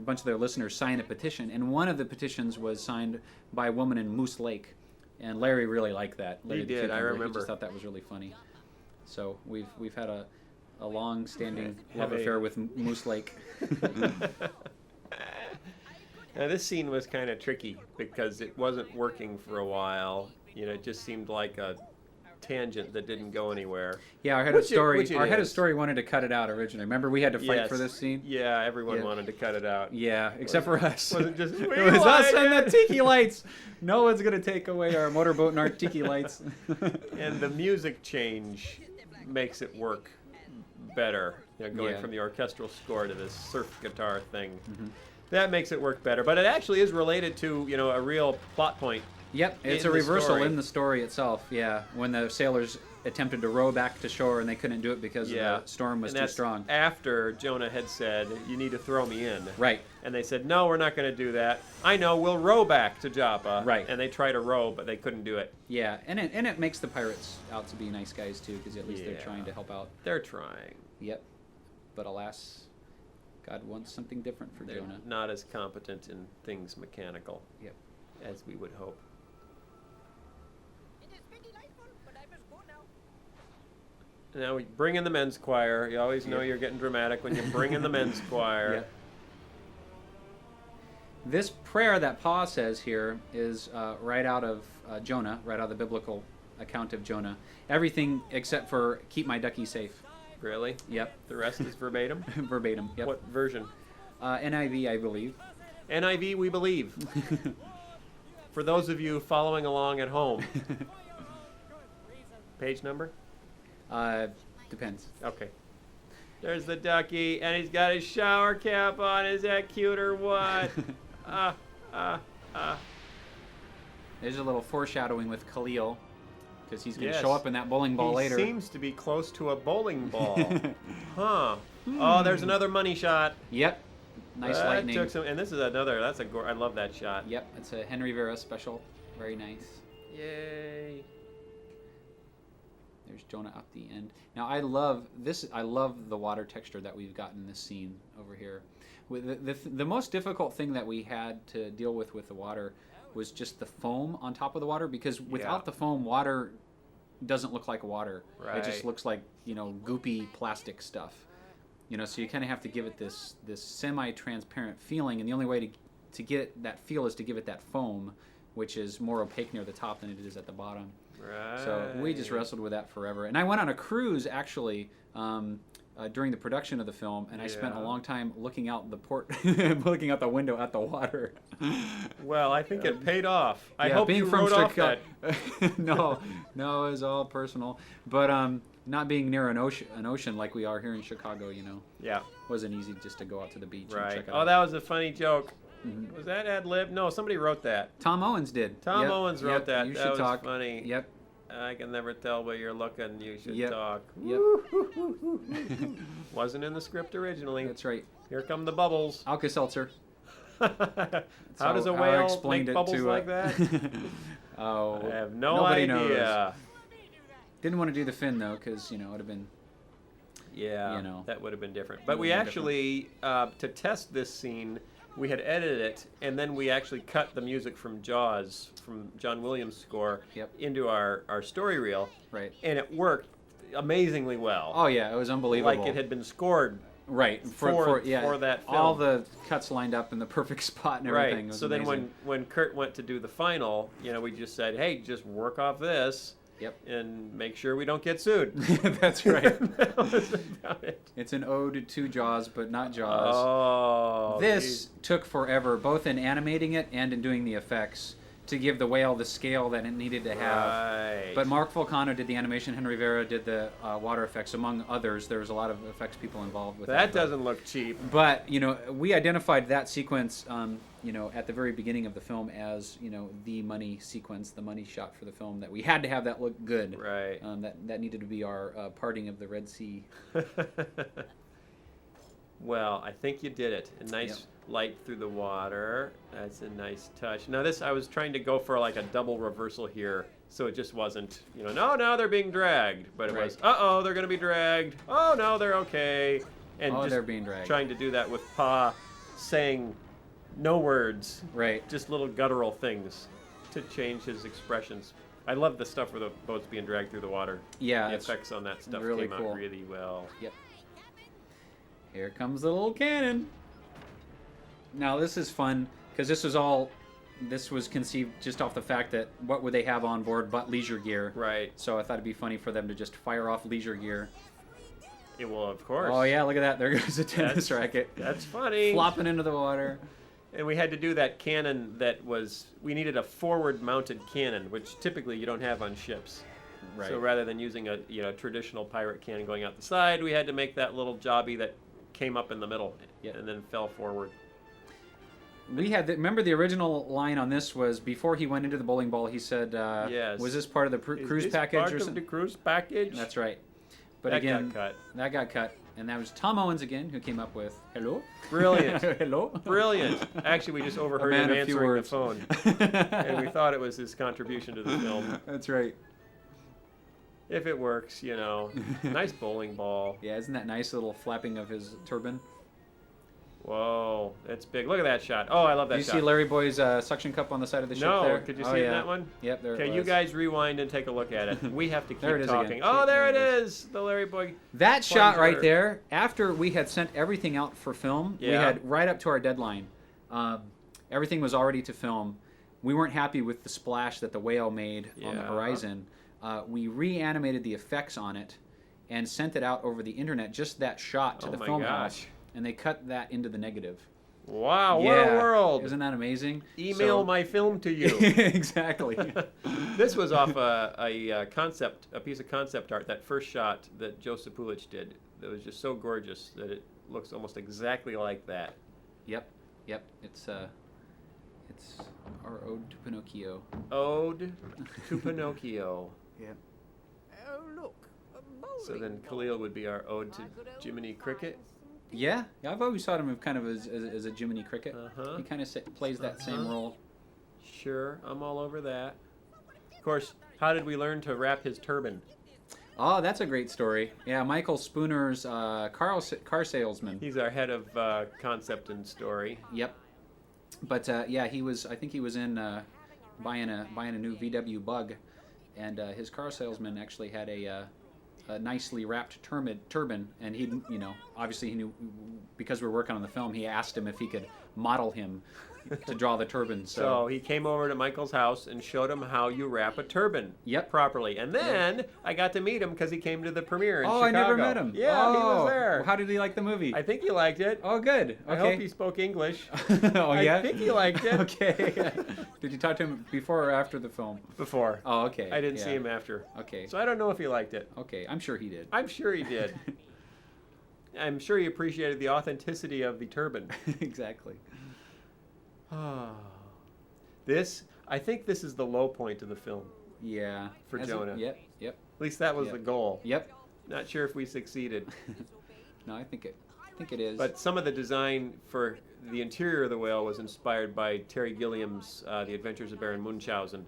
S2: bunch of their listeners sign a petition, and one of the petitions was signed by a woman in Moose Lake, and Larry really liked that. Larry the
S1: did, I
S2: cucumber. He
S1: remember.
S2: just thought that was really funny. So we've had a long-standing
S1: Have
S2: love
S1: a-
S2: affair with Moose Lake.
S1: Now, this scene was kind of tricky because it wasn't working for a while. It just seemed like a tangent that didn't go anywhere.
S2: Yeah, our head
S1: Which
S2: of
S1: it-
S2: story.
S1: which it
S2: Our head of
S1: is.
S2: story wanted to cut it out originally. Remember, we had to fight
S1: Yes.
S2: for this scene.
S1: Yeah, everyone
S2: Yeah.
S1: wanted to cut it out.
S2: Yeah, except for us.
S1: Was it just
S2: it was us
S1: like
S2: and the
S1: it?
S2: tiki lights. No one's gonna take away our motorboat and our tiki lights.
S1: And the music change makes it work better. Going
S2: Yeah.
S1: from the orchestral score to this surf guitar thing. That makes it work better. But it actually is related to, a real plot point.
S2: Yep, it's
S1: In
S2: a
S1: the
S2: reversal
S1: story.
S2: in the story itself. Yeah, when the sailors attempted to row back to shore and they couldn't do it because the storm was
S1: And
S2: too
S1: that's
S2: strong.
S1: after Jonah had said, "You need to throw me in."
S2: Right.
S1: And they said, "No, we're not going to do that. I know, we'll row back to Joppa."
S2: Right.
S1: And they tried to row, but they couldn't do it.
S2: Yeah, and it makes the pirates out to be nice guys too, because at least they're
S1: Yeah.
S2: trying to help out.
S1: They're trying.
S2: Yep. But alas, God wants something different for
S1: They're
S2: Jonah.
S1: not as competent in things mechanical
S2: Yep.
S1: as we would hope.
S3: It has been delightful, but I must go now.
S1: Now we bring in the men's choir. You always know you're getting dramatic when you bring in the men's choir.
S2: Yep. This prayer that Paul says here is right out of Jonah, right out of the biblical account of Jonah. Everything except for keep my ducky safe.
S1: Really?
S2: Yep.
S1: The rest is verbatim?
S2: Verbatim, yep.
S1: What version?
S2: NIV, I believe.
S1: NIV, we believe. For those of you following along at home. Page number?
S2: Depends.
S1: Okay. There's the ducky, and he's got his shower cap on. Is that cute or what?
S2: There's a little foreshadowing with Khalil, because he's going to
S1: Yes.
S2: show up in that bowling ball later.
S1: He seems to be close to a bowling ball. Huh. Oh, there's another money shot.
S2: Yep. Nice
S1: That
S2: lightning.
S1: took some, and this is another. That's a. I love that shot.
S2: Yep, it's a Henry Vera special. Very nice.
S1: Yay.
S2: There's Jonah up the end. Now I love this. I love the water texture that we've gotten in this scene over here. With the most difficult thing that we had to deal with the water was just the foam on top of the water, because without the foam, water doesn't look like water.
S1: Right.
S2: It just looks like, goopy plastic stuff. So you kind of have to give it this semi-transparent feeling, and the only way to get that feel is to give it that foam, which is more opaque near the top than it is at the bottom.
S1: Right.
S2: So we just wrestled with that forever. And I went on a cruise, actually, during the production of the film, and I spent a long time looking out looking out the window at the water.
S1: Well, I think it paid off. I
S2: Yeah,
S1: hope
S2: being
S1: you
S2: from
S1: wrote off
S2: Chicago.
S1: that.
S2: No, it was all personal. But not being near an ocean like we are here in Chicago,
S1: Yeah.
S2: wasn't easy just to go out to the beach and
S1: Right.
S2: check it
S1: Oh,
S2: out.
S1: that was a funny joke.
S2: Mhm.
S1: Was that ad lib? No, somebody wrote that.
S2: Tom Owens did.
S1: Tom
S2: Yep,
S1: Owens wrote
S2: yep,
S1: that.
S2: You
S1: That
S2: should
S1: was
S2: talk.
S1: funny.
S2: Yep.
S1: I can never tell where you're looking. You should
S2: Yep.
S1: talk.
S2: Yep.
S1: Wasn't in the script originally.
S2: That's right.
S1: Here come the bubbles.
S2: Alka-Seltzer.
S1: How does a
S2: how I
S1: whale
S2: explained
S1: make
S2: it
S1: bubbles
S2: to,
S1: like that?
S2: Oh,
S1: I have no
S2: nobody
S1: idea.
S2: knows. Didn't want to do the fin though, because it would have been.
S1: Yeah,
S2: You know.
S1: that would have been different. But
S2: Would
S1: we
S2: have been
S1: actually, to test this scene, we had edited it, and then we actually cut the music from Jaws, from John Williams' score,
S2: Yep.
S1: into our story reel,
S2: Right.
S1: and it worked amazingly well.
S2: Oh yeah, it was unbelievable.
S1: Like it had been scored.
S2: right
S1: for
S2: yeah,
S1: that
S2: all
S1: film.
S2: the cuts lined up in the perfect spot and everything. It
S1: Right.
S2: was
S1: So then
S2: amazing.
S1: when Kurt went to do the final, we just said, hey, just work off this.
S2: Yep.
S1: And make sure we don't get sued.
S2: That's right.
S1: That was about it.
S2: It's an ode to Jaws, but not Jaws.
S1: Oh.
S2: This took forever, both in animating it and in doing the effects, to give the whale the scale that it needed to have.
S1: Right.
S2: But Mark Volcano did the animation, Henry Vera did the water effects, among others. There was a lot of effects people involved with
S1: that
S2: it.
S1: doesn't look cheap.
S2: But, we identified that sequence, at the very beginning of the film as, the money sequence, the money shot for the film, that we had to have that look good.
S1: Right.
S2: That needed to be our parting of the Red Sea.
S1: Well, I think you did it. A nice light through the water. That's a nice touch. Now I was trying to go for like a double reversal here, so it just wasn't, no, they're being dragged. But it was, uh-oh, they're going to be dragged. Oh, no, they're okay. And just
S2: they're being dragged.
S1: trying to do that with Pa saying no words.
S2: Right.
S1: Just little guttural things to change his expressions. I love the stuff where the boat's being dragged through the water.
S2: Yeah.
S1: The
S2: it's
S1: effects on that stuff
S2: really
S1: came
S2: cool.
S1: out really well.
S2: Yep. Here comes the little cannon. Now this is fun because this was conceived just off the fact that what would they have on board but leisure gear.
S1: Right.
S2: So I thought it'd be funny for them to just fire off leisure gear.
S1: It will, of course.
S2: Oh yeah, look at that. There goes a tennis racket.
S1: That's funny.
S2: Flopping into the water.
S1: And we had to do that cannon we needed a forward-mounted cannon, which typically you don't have on ships.
S2: Right.
S1: So rather than using a traditional pirate cannon going out the side, we had to make that little jobby that came up in the middle and then fell forward.
S2: We had remember the original line on this was before he went into the bowling ball. He said,
S1: Yes.
S2: "Was this part of the cruise package
S1: part
S2: or
S1: of
S2: something?"
S1: the cruise package?
S2: That's right. But
S1: That
S2: again,
S1: got cut.
S2: That got cut, and that was Tom Owens again who came up with "Hello."
S1: Brilliant.
S2: Hello.
S1: Brilliant. Actually, we just overheard
S2: man
S1: him
S2: of few
S1: answering the
S2: words.
S1: phone, and we thought it was his contribution to the film.
S2: That's right.
S1: If it works, Nice bowling ball.
S2: Yeah, isn't that nice little flapping of his turban?
S1: Whoa, that's big. Look at that shot. Oh, I love that
S2: Do you
S1: shot.
S2: see Larry Boy's suction cup on the side of the ship
S1: No,
S2: there?
S1: could you
S2: Oh,
S1: see it in
S2: yeah.
S1: that one?
S2: Yep, there it
S1: Okay,
S2: was.
S1: you guys rewind and take a look at it. We have to
S2: There it
S1: keep
S2: is
S1: talking.
S2: again.
S1: Oh, there it
S2: There it
S1: is. The Larry Boy.
S2: That shot right
S1: plunger.
S2: there, after we had sent everything out for film, we
S1: Yeah.
S2: had right up to our deadline. Everything was already to film. We weren't happy with the splash that the whale made on the
S1: Yeah.
S2: horizon. We reanimated the effects on it and sent it out over the internet, just that shot to
S1: Oh
S2: the
S1: my
S2: film
S1: gosh.
S2: house, and they cut that into the negative.
S1: Wow, what a world.
S2: Isn't that amazing?
S1: Email
S2: So-
S1: my film to you.
S2: exactly.
S1: This was off a piece of concept art, that first shot that Joseph Pulich did. That was just so gorgeous that it looks almost exactly like that.
S2: Yep. It's our ode to Pinocchio.
S1: Ode to Pinocchio.
S2: Yep.
S3: Oh, look. A
S1: So
S3: bowling
S1: then
S3: ball.
S1: Khalil would be our ode to
S3: I could only
S1: Jiminy
S3: find
S1: Cricket.
S3: some
S2: Yeah, I've always thought of him kind of as a Jiminy Cricket.
S1: Uh-huh.
S2: He kind of plays that same
S1: Uh-huh.
S2: role.
S1: Sure, I'm all over that. Of course, how did we learn to wrap his turban?
S2: Oh, that's a great story. Yeah, Michael Spooner's car salesman.
S1: He's our head of concept and story.
S2: Yep. But yeah, he was. I think he was in buying a new VW Bug, and his car salesman actually had a nicely wrapped turban, and he, obviously he knew, because we were working on the film. He asked him if he could model him to draw the turban.
S1: So he came over to Michael's house and showed him how you wrap a turban
S2: Yep.
S1: properly. And then I got to meet him because he came to the premiere in
S2: Oh,
S1: Chicago.
S2: I never met him.
S1: Yeah, he was
S2: Oh,
S1: there.
S2: how did he like the movie?
S1: I think he liked it.
S2: Oh, good.
S1: I
S2: Okay.
S1: hope he spoke English.
S2: Oh, yeah?
S1: I think he liked it.
S2: Okay. Did you talk to him before or after the film?
S1: Before.
S2: Oh, okay.
S1: I didn't
S2: Yeah.
S1: see him after.
S2: Okay.
S1: So I don't know if he liked it.
S2: Okay, I'm sure he did.
S1: I'm sure he did. I'm sure he appreciated the authenticity of the turban.
S2: Exactly.
S1: I think this is the low point of the film.
S2: Yeah.
S1: For
S2: As
S1: Jonah.
S2: Yep.
S1: At least that was
S2: Yep.
S1: the goal.
S2: Yep.
S1: Not sure if we succeeded.
S2: No, I think it is.
S1: But some of the design for the interior of the whale was inspired by Terry Gilliam's The Adventures of Baron Munchausen,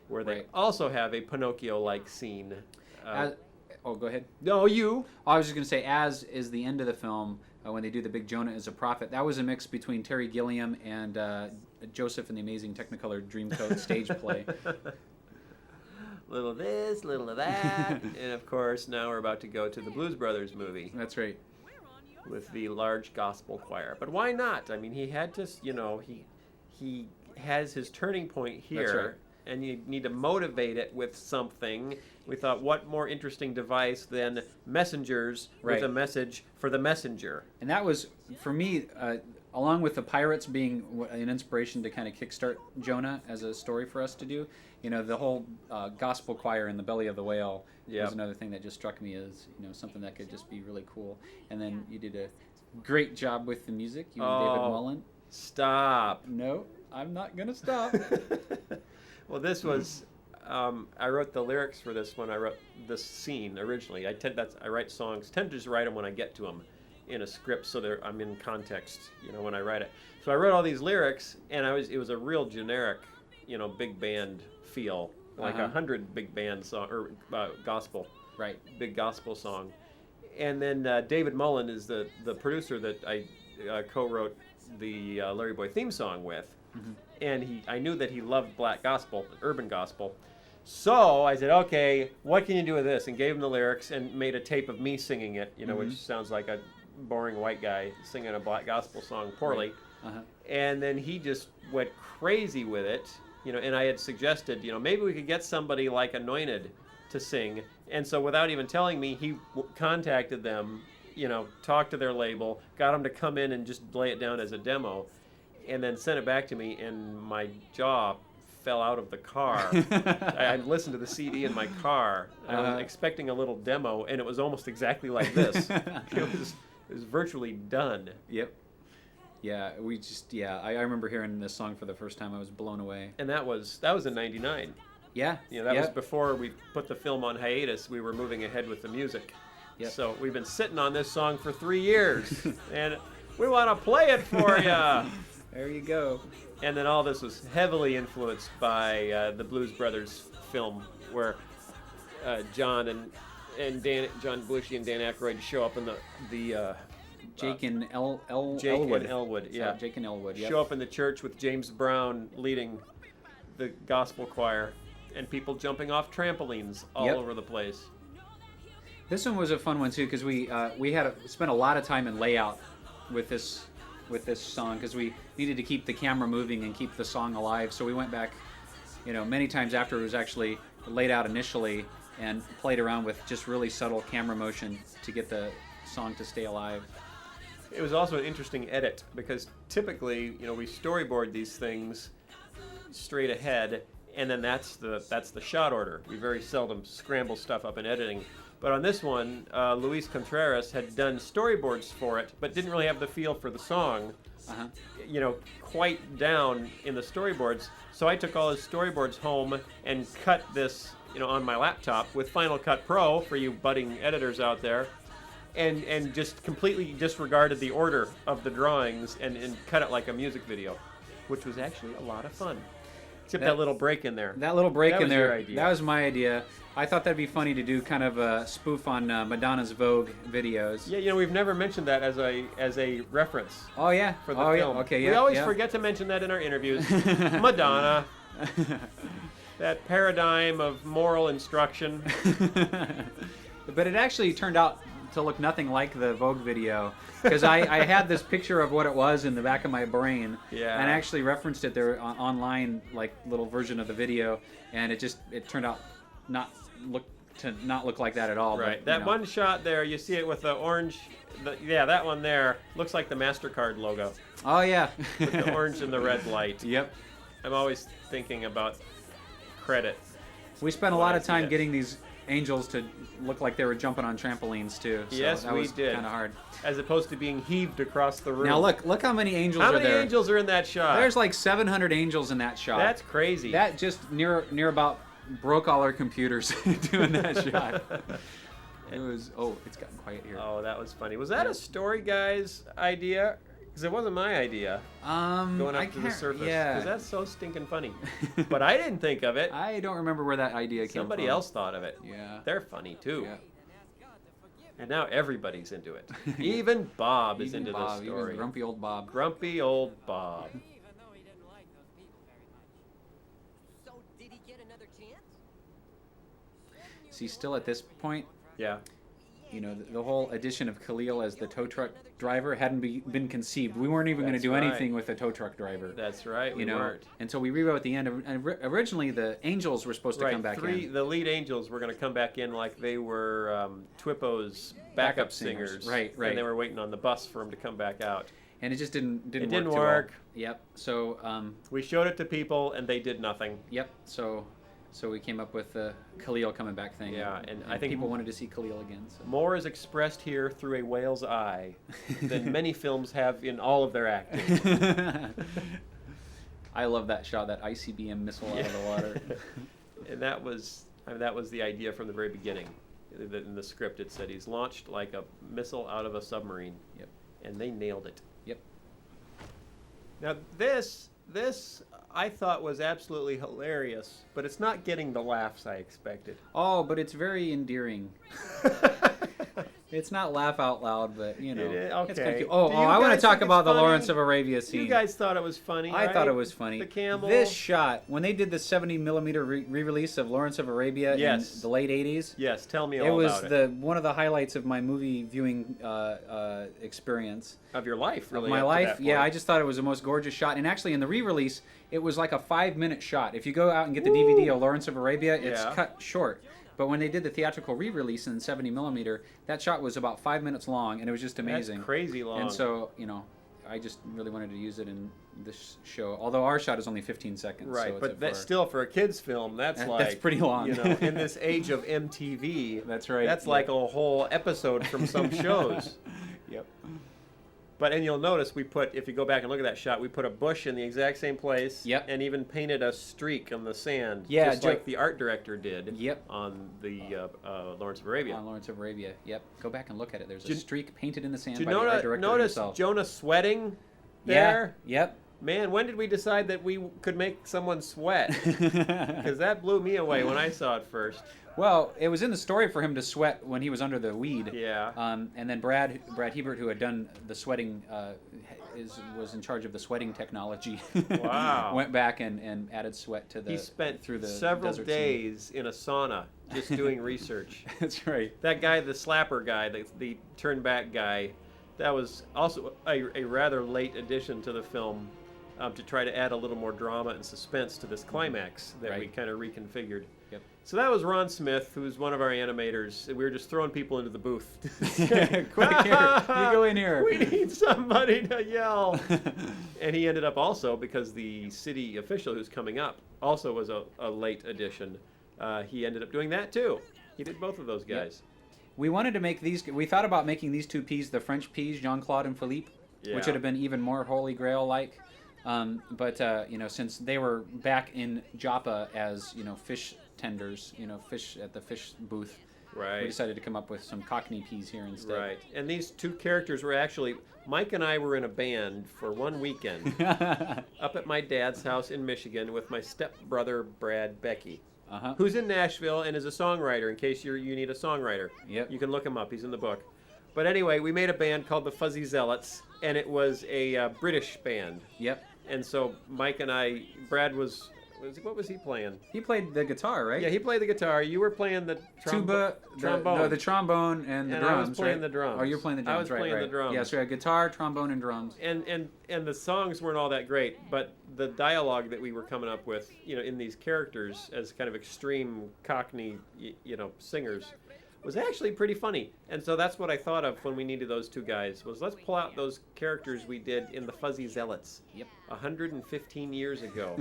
S1: where they
S2: Right.
S1: also have a Pinocchio-like scene.
S2: Go ahead.
S1: No, you.
S2: I was just going to say, as is the end of the film, when they do the big Jonah as a prophet, that was a mix between Terry Gilliam and Joseph and the Amazing Technicolor Dreamcoat stage play.
S1: Little of this, little of that. And of course, now we're about to go to the Blues Brothers movie
S2: That's right.
S1: with the large gospel choir. But why not? I mean, he had to, he has his turning point here.
S2: That's right.
S1: And you need to motivate it with something. We thought, what more interesting device than messengers
S2: Right.
S1: with a message for the messenger?
S2: And that was, for me, along with the pirates being an inspiration to kind of kickstart Jonah as a story for us to do, the whole gospel choir in the belly of the whale
S1: Yep.
S2: was another thing that just struck me as, something that could just be really cool. And then you did a great job with the music, you and David
S1: Oh.
S2: Mullen.
S1: Stop.
S2: No, I'm not going to stop.
S1: Well, this was. I wrote the lyrics for this when I wrote this scene originally. I write songs. Tend to just write them when I get to them in a script, so I'm in context. When I write it. So I wrote all these lyrics, and it was a real generic, big band feel, like 100 big band song or gospel.
S2: Right.
S1: Big gospel song. And then David Mullen is the producer that I co-wrote the Larry Boy theme song with.
S2: Mm-hmm.
S1: And I knew that he loved black gospel, urban gospel. So I said, okay, what can you do with this? And gave him the lyrics and made a tape of me singing it, which sounds like a boring white guy singing a black gospel song poorly.
S2: Right. Uh-huh.
S1: And then he just went crazy with it, and I had suggested, maybe we could get somebody like Anointed to sing. And so without even telling me, he contacted them, talked to their label, got them to come in and just lay it down as a demo, and then sent it back to me, and my jaw fell out of the car. I listened to the CD in my car, and I was expecting a little demo, and it was almost exactly like this. It was virtually done.
S2: Yep. Yeah, I remember hearing this song for the first time. I was blown away.
S1: And that was in '99.
S2: Yeah.
S1: That was before we put the film on hiatus. We were moving ahead with the music.
S2: Yep.
S1: So we've been sitting on this song for 3 years, and we want to play it for you.
S2: There you go.
S1: And then all this was heavily influenced by the Blues Brothers film, where John Belushi and Dan Aykroyd show up in the
S2: Jake and
S1: Jake
S2: Elwood.
S1: and Elwood, yeah.
S2: Jake and Elwood, yep.
S1: Show up in the church with James Brown leading the gospel choir, and people jumping off trampolines all over the place.
S2: This one was a fun one too because we had spent a lot of time in layout with this song because we needed to keep the camera moving and keep the song alive. So we went back, many times after it was actually laid out initially and played around with just really subtle camera motion to get the song to stay alive.
S1: It was also an interesting edit because typically, we storyboard these things straight ahead, and then that's the shot order. We very seldom scramble stuff up in editing. But on this one, Luis Contreras had done storyboards for it, but didn't really have the feel for the song, quite down in the storyboards. So I took all his storyboards home and cut this, on my laptop with Final Cut Pro for you budding editors out there, and just completely disregarded the order of the drawings and cut it like a music video, which was actually a lot of fun. Except that little break in there.
S2: That little break in there.
S1: Your idea.
S2: That was my idea. I thought that'd be funny to do kind of a spoof on Madonna's Vogue videos.
S1: Yeah, we've never mentioned that as a reference.
S2: Oh yeah.
S1: For the film.
S2: Yeah. Okay. Yeah.
S1: We always forget to mention that in our interviews. Madonna. That paradigm of moral instruction.
S2: But it actually turned out to look nothing like the Vogue video because I had this picture of what it was in the back of my brain and I actually referenced it there online, like little version of the video, and it turned out not look like that at all.
S1: Right.
S2: But,
S1: that one shot there, you see it with the orange. That one there looks like the MasterCard logo.
S2: Oh yeah.
S1: With the orange and the red light.
S2: Yep.
S1: I'm always thinking about credit.
S2: We spent a lot of time getting these angels to look like they were jumping on trampolines too. So
S1: yes,
S2: that was
S1: did.
S2: Kind of hard.
S1: As opposed to being heaved across the room.
S2: Now look how many angels
S1: are
S2: there.
S1: How many angels are in that shot?
S2: There's like 700 angels in that shot.
S1: That's crazy.
S2: That just near about broke all our computers doing that shot. It was. Oh, it's gotten quiet here.
S1: Oh, that was funny. Was that a story guy's idea? Because it wasn't my idea. Going up to the surface.
S2: Yeah.
S1: Because that's so stinking funny. But I didn't think of it.
S2: I don't remember where that idea came from.
S1: Somebody else thought of it.
S2: Yeah.
S1: They're funny too.
S2: Yeah.
S1: And now everybody's into it. Even Bob is into this story.
S2: Even grumpy old Bob.
S1: Grumpy old Bob.
S3: Even though he didn't like those people very much. So did he get another chance?
S2: See, still at this point,
S1: Yeah.
S2: the whole addition of Khalil as the tow truck driver hadn't been conceived. We weren't even going to do anything with the tow truck driver.
S1: That's right. We weren't.
S2: Until we rewrote the end. And originally, the angels were supposed to come back in.
S1: The lead angels were going to come back in like they were Twippo's backup singers.
S2: Right.
S1: And they were waiting on the bus for them to come back out.
S2: And it just didn't work.
S1: It didn't work.
S2: Yep. So
S1: we showed it to people, and they did nothing.
S2: Yep. So we came up with the Khalil coming back thing.
S1: Yeah, and I think
S2: people wanted to see Khalil again. So.
S1: More is expressed here through a whale's eye than many films have in all of their acting.
S2: I love that shot, that ICBM missile out of the water.
S1: And that was the idea from the very beginning. In the script, it said he's launched like a missile out of a submarine.
S2: Yep.
S1: And they nailed it.
S2: Yep.
S1: Now this I thought was absolutely hilarious, but it's not getting the laughs I expected.
S2: Oh, but it's very endearing. It's not laugh out loud, but
S1: okay.
S2: It's kind of cute. Oh, I want to talk about the Lawrence of Arabia scene.
S1: You guys thought it was funny,
S2: I
S1: right?
S2: thought it was funny.
S1: The camel.
S2: This shot, when they did the 70mm re-release of Lawrence of Arabia in the late 80s.
S1: Yes, tell me all about it.
S2: It was one of the highlights of my movie viewing experience.
S1: Of your life, really.
S2: Of my life, yeah. I just thought it was the most gorgeous shot. And actually, in the re-release, it was like a 5-minute shot. If you go out and get the DVD of Lawrence of Arabia, it's cut short. But when they did the theatrical re-release in 70mm, that shot was about 5 minutes long, and it was just amazing.
S1: That's crazy long.
S2: And so, I just really wanted to use it in this show. Although our shot is only 15 seconds.
S1: Right,
S2: so
S1: but that's still for a kid's film. That's
S2: pretty long.
S1: In this age of MTV.
S2: That's right.
S1: That's like a whole episode from some shows.
S2: Yep.
S1: And you'll notice if you go back and look at that shot, we put a bush in the exact same place.
S2: Yep.
S1: And even painted a streak on the sand.
S2: Yeah,
S1: just like the art director did.
S2: Yep.
S1: On the Lawrence of Arabia.
S2: On Lawrence of Arabia. Yep. Go back and look at it. There's a streak painted in the sand
S1: by
S2: the art director
S1: notice
S2: himself.
S1: Jonah sweating there?
S2: Yeah. Yep.
S1: Man, when did we decide that we could make someone sweat? Because that blew me away when I saw it first.
S2: Well, it was in the story for him to sweat when he was under the weed.
S1: Yeah.
S2: And then Brad Hebert, who had done the sweating, was in charge of the sweating technology.
S1: Wow.
S2: Went back and added sweat to the.
S1: He spent
S2: through the
S1: several
S2: desert
S1: days in a sauna just doing research.
S2: That's right.
S1: That guy, the slapper guy, the turn back guy, that was also a rather late addition to the film to try to add a little more drama and suspense to this climax that we
S2: Right.
S1: kind of reconfigured.
S2: Yep.
S1: So that was Ron Smith, who's one of our animators. We were just throwing people into the booth.
S2: Quick here, you go in here.
S1: We need somebody to yell. And he ended up also, because the city official who's coming up also was a late addition, he ended up doing that too. He did both of those guys.
S2: We wanted to make these. We thought about making these two P's the French P's, Jean-Claude and Philippe,
S1: Yeah.
S2: which would have been even more Holy Grail-like. But since they were back in Joppa as fish tenders, fish at the fish booth,
S1: Right.
S2: we decided to come up with some Cockney peas here instead.
S1: Right. And these two characters were actually, Mike and I were in a band for one weekend up at my dad's house in Michigan with my stepbrother, Brad Becky,
S2: Uh-huh.
S1: who's in Nashville and is a songwriter in case you need a songwriter.
S2: Yep.
S1: You can look him up. He's in the book. But anyway, we made a band called the Fuzzy Zealots, and it was a British band.
S2: Yep.
S1: And so Mike and I, Brad what was he playing?
S2: He played the guitar, right?
S1: Yeah, he played the guitar. You were playing the
S2: Tuba,
S1: trombone.
S2: the trombone, and the
S1: And
S2: drums.
S1: I was playing
S2: right?
S1: the drums.
S2: Oh, you're playing the drums.
S1: I was
S2: right,
S1: playing
S2: right.
S1: the drums.
S2: Yeah, so we had guitar, trombone, and drums.
S1: And the songs weren't all that great, but the dialogue that we were coming up with, in these characters as kind of extreme Cockney, singers, was actually pretty funny. And so that's what I thought of when we needed those two guys, was let's pull out those characters we did in the Fuzzy Zealots.
S2: Yep.
S1: 115 years ago.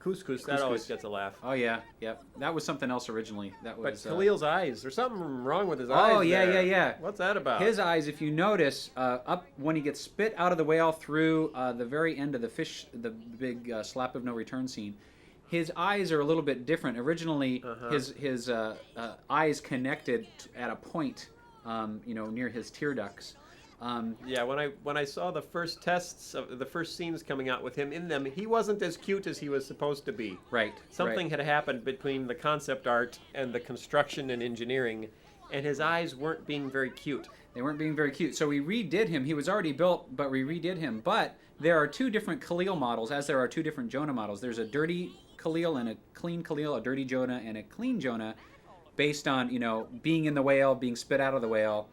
S1: Couscous, that
S2: Couscous.
S1: always gets a laugh.
S2: Oh yeah, yep. That was something else originally. That
S1: But
S2: was.
S1: Khalil's eyes, there's something wrong with his eyes.
S2: Oh yeah,
S1: there.
S2: yeah.
S1: What's that about?
S2: His eyes, if you notice, up when he gets spit out of the whale through the very end of the fish, the big slap of no return scene, his eyes are a little bit different. Originally, his eyes connected at a point, near his tear ducts.
S1: Yeah, when I saw the first tests of the first scenes coming out with him in them, he wasn't as cute as he was supposed to be.
S2: Right.
S1: Something had happened between the concept art and the construction and engineering, and his eyes weren't being very cute.
S2: They weren't being very cute. So we redid him. He was already built, but we redid him. But there are two different Khalil models, as there are two different Jonah models. There's a dirty Khalil and a clean Khalil, a dirty Jonah and a clean Jonah, based on, being in the whale, being spit out of the whale.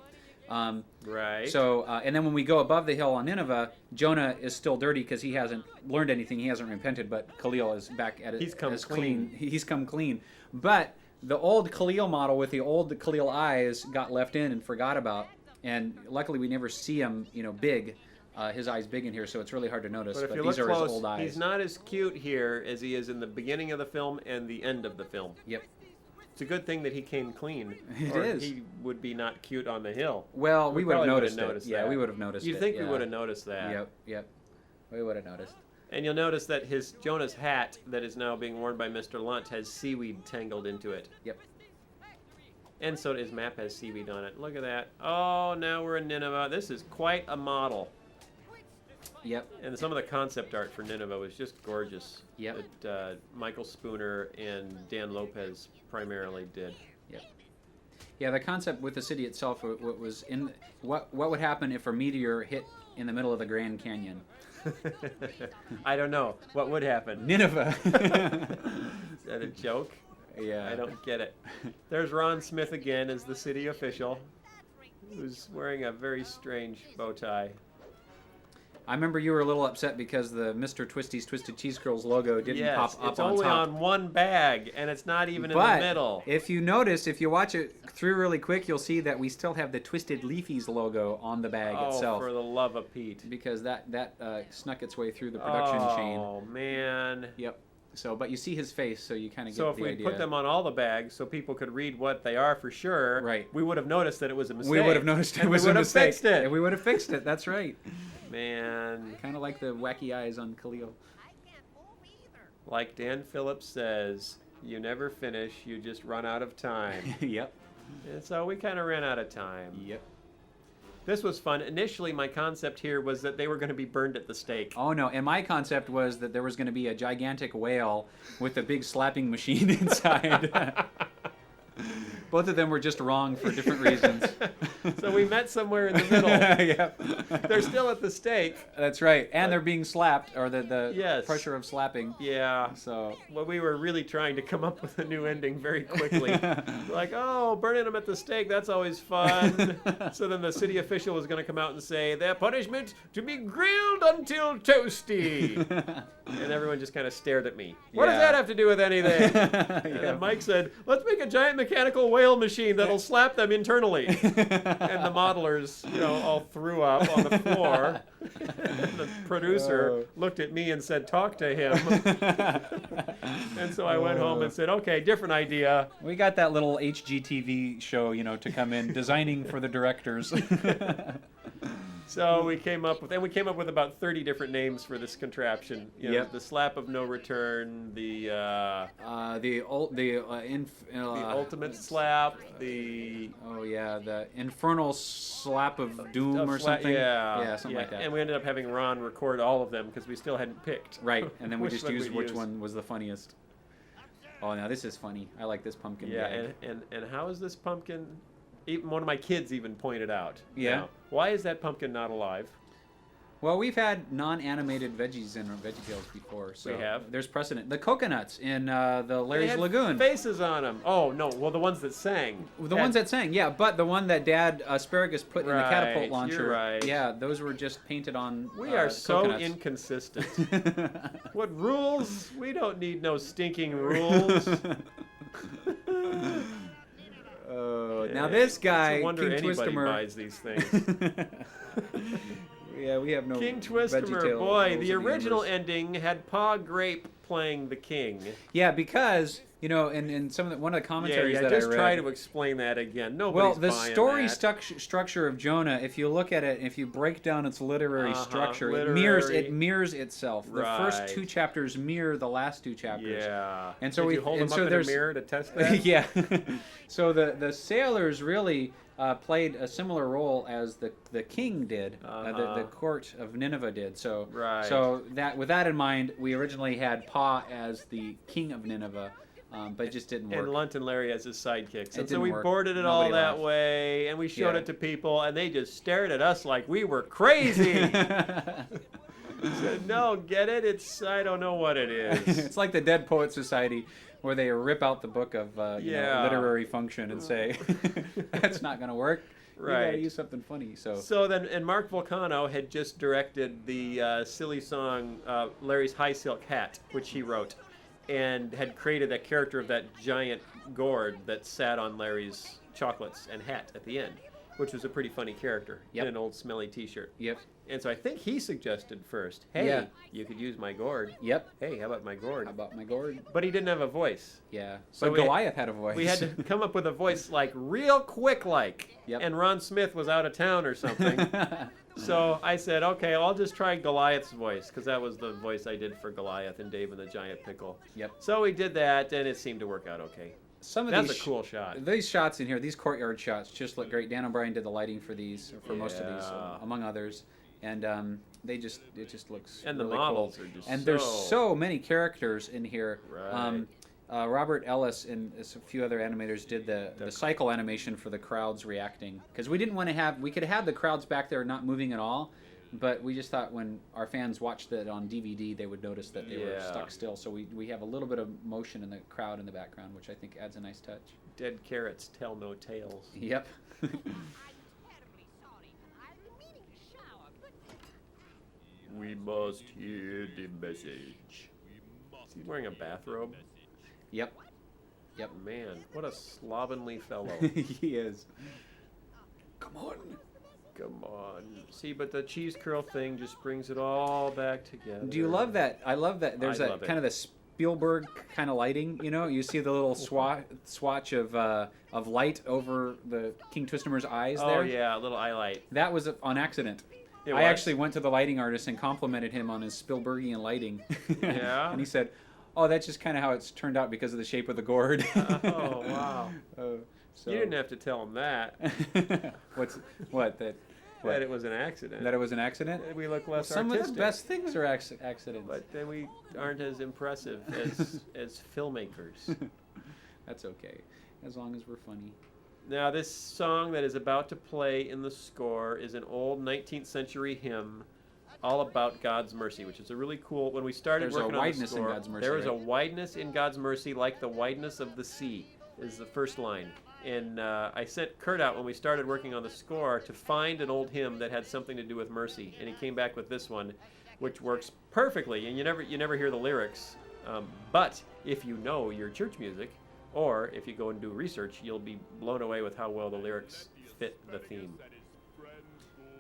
S1: Right.
S2: So, and then when we go above the hill on Nineveh, Jonah is still dirty because he hasn't learned anything. He hasn't repented, but Khalil is back at it.
S1: He's come
S2: as
S1: clean.
S2: He's come clean. But the old Khalil model with the old Khalil eyes got left in and forgot about. And luckily we never see him, big. His eyes big in here, so it's really hard to notice.
S1: but if you
S2: these
S1: look
S2: are
S1: close,
S2: his old eyes.
S1: he's not as cute here as he is in the beginning of the film and the end of the film.
S2: Yep.
S1: It's a good thing that he came clean.
S2: It
S1: or
S2: is.
S1: He would be not cute on the hill.
S2: Well, we would have
S1: probably
S2: noticed,
S1: would've noticed
S2: it. Yeah,
S1: that.
S2: we would have noticed
S1: You'd
S2: it.
S1: think we
S2: yeah.
S1: would have noticed that.
S2: Yep. We would have noticed.
S1: And you'll notice that Jonah's hat that is now being worn by Mr. Lunt has seaweed tangled into it.
S2: Yep.
S1: And so his map has seaweed on it. Look at that. Oh, now we're in Nineveh. This is quite a model.
S2: Yep.
S1: And some of the concept art for Nineveh was just gorgeous.
S2: Yep.
S1: That Michael Spooner and Dan Lopez primarily did.
S2: Yep. Yeah, the concept with the city itself was in what would happen if a meteor hit in the middle of the Grand Canyon.
S1: I don't know. What would happen?
S2: Nineveh.
S1: Is that a joke?
S2: Yeah.
S1: I don't get it. There's Ron Smith again as the city official, who's wearing a very strange bow tie.
S2: I remember you were a little upset because the Mr. Twisty's Twisted Cheese Curls logo didn't
S1: Yes,
S2: pop up
S1: it's
S2: on
S1: only
S2: top.
S1: on one bag, and it's not even in
S2: But
S1: the middle.
S2: if you notice, if you watch it through really quick, you'll see that we still have the Twisted Leafies logo on the bag
S1: Oh,
S2: itself.
S1: for the love of Pete.
S2: Because that snuck its way through the production chain.
S1: Oh, man.
S2: Yep. So, but you see his face, so you kind of get
S1: So if
S2: the
S1: we
S2: idea.
S1: put them on all the bags so people could read what they are for sure,
S2: Right.
S1: we would have noticed that it was a mistake.
S2: We would have noticed it
S1: and
S2: was
S1: we
S2: a
S1: would have
S2: mistake.
S1: fixed it.
S2: And we would have fixed it. That's right.
S1: Man.
S2: Kind of like the wacky eyes on Khalil.
S1: Like Dan Phillips says, you never finish, you just run out of time.
S2: Yep.
S1: And so we kind of ran out of time.
S2: Yep.
S1: This was fun. Initially, my concept here was that they were going to be burned at the stake.
S2: Oh no! And my concept was that there was going to be a gigantic whale with a big slapping machine inside. Both of them were just wrong for different reasons.
S1: So we met somewhere in the middle.
S2: Yep.
S1: They're still at the stake.
S2: That's right. And they're being slapped, or the
S1: Yes.
S2: pressure of slapping.
S1: Yeah.
S2: So
S1: Well, we were really trying to come up with a new ending very quickly. Like, oh, burning them at the stake, that's always fun. So then the city official was going to come out and say, their punishment, to be grilled until toasty. And everyone just kind of stared at me. What does
S2: Yeah.
S1: that have to do with anything? And
S2: Yeah.
S1: then Mike said, let's make a giant mechanical whale machine that'll slap them internally. And the modelers, all threw up on the floor. And the producer looked at me and said, talk to him. And so I went home and said, okay, different idea.
S2: we got that little HGTV show, to come in, designing for the directors.
S1: So we came up with about 30 different names for this contraption.
S2: Yep.
S1: The slap of no return, the ultimate slap, the
S2: the infernal slap of doom or something.
S1: Yeah,
S2: something like that.
S1: And we ended up having Ron record all of them because we still hadn't picked.
S2: Right, and then we
S1: which
S2: just
S1: one
S2: used
S1: we'd
S2: which
S1: use.
S2: one was the funniest. Oh, now this is funny. I like this pumpkin.
S1: Yeah,
S2: gag.
S1: and how is this pumpkin? Even one of my kids even pointed out.
S2: Yeah.
S1: Now, why is that pumpkin not alive?
S2: Well, we've had non-animated veggies in our VeggieTales before, so
S1: We have?
S2: there's precedent. The coconuts in the
S1: They
S2: Larry's
S1: had
S2: Lagoon.
S1: faces on them. Oh no! Well, the ones that sang.
S2: The ones that sang, yeah, but the one that Dad Asparagus put in the catapult
S1: Right,
S2: launcher,
S1: you're right.
S2: yeah, those were just painted on.
S1: We are so
S2: coconuts.
S1: inconsistent. What rules? We don't need no stinking rules.
S2: Now this guy,
S1: It's a wonder
S2: King
S1: anybody
S2: Twistimer.
S1: buys these things.
S2: Yeah, we have no.
S1: King Twistimer,
S2: VeggieTale
S1: boy,
S2: rules
S1: the
S2: in
S1: original
S2: universe.
S1: ending had Pa Grape playing the king.
S2: Yeah, because in some of one of the commentaries that
S1: just
S2: I read.
S1: try to explain that again.
S2: Well,
S1: Nobody's
S2: the
S1: buying
S2: story
S1: that.
S2: structure of Jonah, if you look at it, if you break down its literary structure,
S1: literary.
S2: it mirrors itself. The first
S1: Right.
S2: 2 chapters mirror the last 2 chapters.
S1: Yeah.
S2: And so
S1: Did
S2: we
S1: you hold
S2: and
S1: them
S2: so
S1: up in a
S2: there's
S1: mirror to test that?
S2: yeah. So the sailors really played a similar role as the king did, the court of Nineveh did. So
S1: Right.
S2: so that with that in mind, we originally had Pa as the king of Nineveh, but it just didn't work.
S1: And Lunt and Larry as his sidekicks. And so
S2: didn't
S1: we
S2: work.
S1: boarded it all
S2: Nobody
S1: that
S2: laughed.
S1: way, and we showed
S2: Yeah.
S1: it to people, and they just stared at us like we were crazy. Said, no, get it? I don't know what it is.
S2: It's like the Dead Poet Society, where they rip out the book of
S1: Yeah.
S2: literary function and say, "That's not going to work. You got
S1: Right.
S2: to use something funny." So
S1: So then, and Mark Volcano had just directed the silly song Larry's High Silk Hat, which he wrote, and had created that character of that giant gourd that sat on Larry's chocolates and hat at the end, which was a pretty funny character
S2: Yep.
S1: in an old smelly t-shirt.
S2: yep,
S1: And so I think he suggested first, hey,
S2: Yeah.
S1: you could use my gourd.
S2: yep.
S1: Hey, how about my gourd?
S2: How about my gourd?
S1: But he didn't have a voice.
S2: Yeah.
S1: So
S2: But
S1: we-
S2: Goliath had a voice.
S1: We had to come up with a voice like real quick like.
S2: Yep.
S1: And Ron Smith was out of town or something. So I said, okay, I'll just try Goliath's voice, because that was the voice I did for Goliath and Dave and the Giant Pickle.
S2: Yep.
S1: So we did that, and it seemed to work out okay.
S2: Some of
S1: That's
S2: these
S1: a cool shot.
S2: These shots in here, these courtyard shots, just look great. Dan O'Brien did the lighting for these, for most of these,
S1: Yeah.
S2: among others, and it just looks
S1: And the
S2: really
S1: models
S2: cool.
S1: are just
S2: And there's
S1: so-
S2: so many characters in here.
S1: Right.
S2: Robert Ellis and a few other animators did the cycle animation for the crowds reacting, because we didn't want to have, we could have the crowds back there not moving at all, but we just thought when our fans watched it on DVD, they would notice that they were
S1: Yeah.
S2: stuck still. So we have a little bit of motion in the crowd in the background, which I think adds a nice touch.
S1: Dead carrots tell no tales.
S2: Yep.
S3: I'm terribly sorry. I've been meaning to shower, but
S1: We must hear the message. Is he wearing a bathrobe?
S2: Yep. Yep.
S1: Man, what a slovenly fellow.
S2: He is. Come on.
S1: Come on. See, but the cheese curl thing just brings it all back together.
S2: Do you love that? I love that. There's
S1: I
S2: that
S1: love it.
S2: kind of the Spielberg kind of lighting. You know, you see the little swatch of light over the King Twistimer's eyes
S1: Oh,
S2: there.
S1: yeah, a little eye light.
S2: That was on accident.
S1: It
S2: I
S1: was?
S2: actually went to the lighting artist and complimented him on his Spielbergian lighting.
S1: Yeah?
S2: And he said, "Oh, that's just kind of how it's turned out because of the shape of the gourd."
S1: Oh, wow.
S2: So,
S1: You didn't have to tell him that.
S2: What
S1: that it was an accident.
S2: That it was an accident?
S1: We look less
S2: Some
S1: artistic.
S2: of the best things are accidents.
S1: But then we aren't as impressive as filmmakers.
S2: That's okay, as long as we're funny.
S1: Now, this song that is about to play in the score is an old 19th century hymn all about God's mercy, which is a really cool. When we started
S2: There's a
S1: working on the
S2: wideness in
S1: score,
S2: God's mercy,
S1: there is a
S2: right?
S1: wideness in God's mercy like the wideness of the sea, is the first line. And I sent Kurt out when we started working on the score to find an old hymn that had something to do with mercy, and he came back with this one, which works perfectly. And you never hear the lyrics, but if you know your church music, or if you go and do research, you'll be blown away with how well the lyrics fit the theme.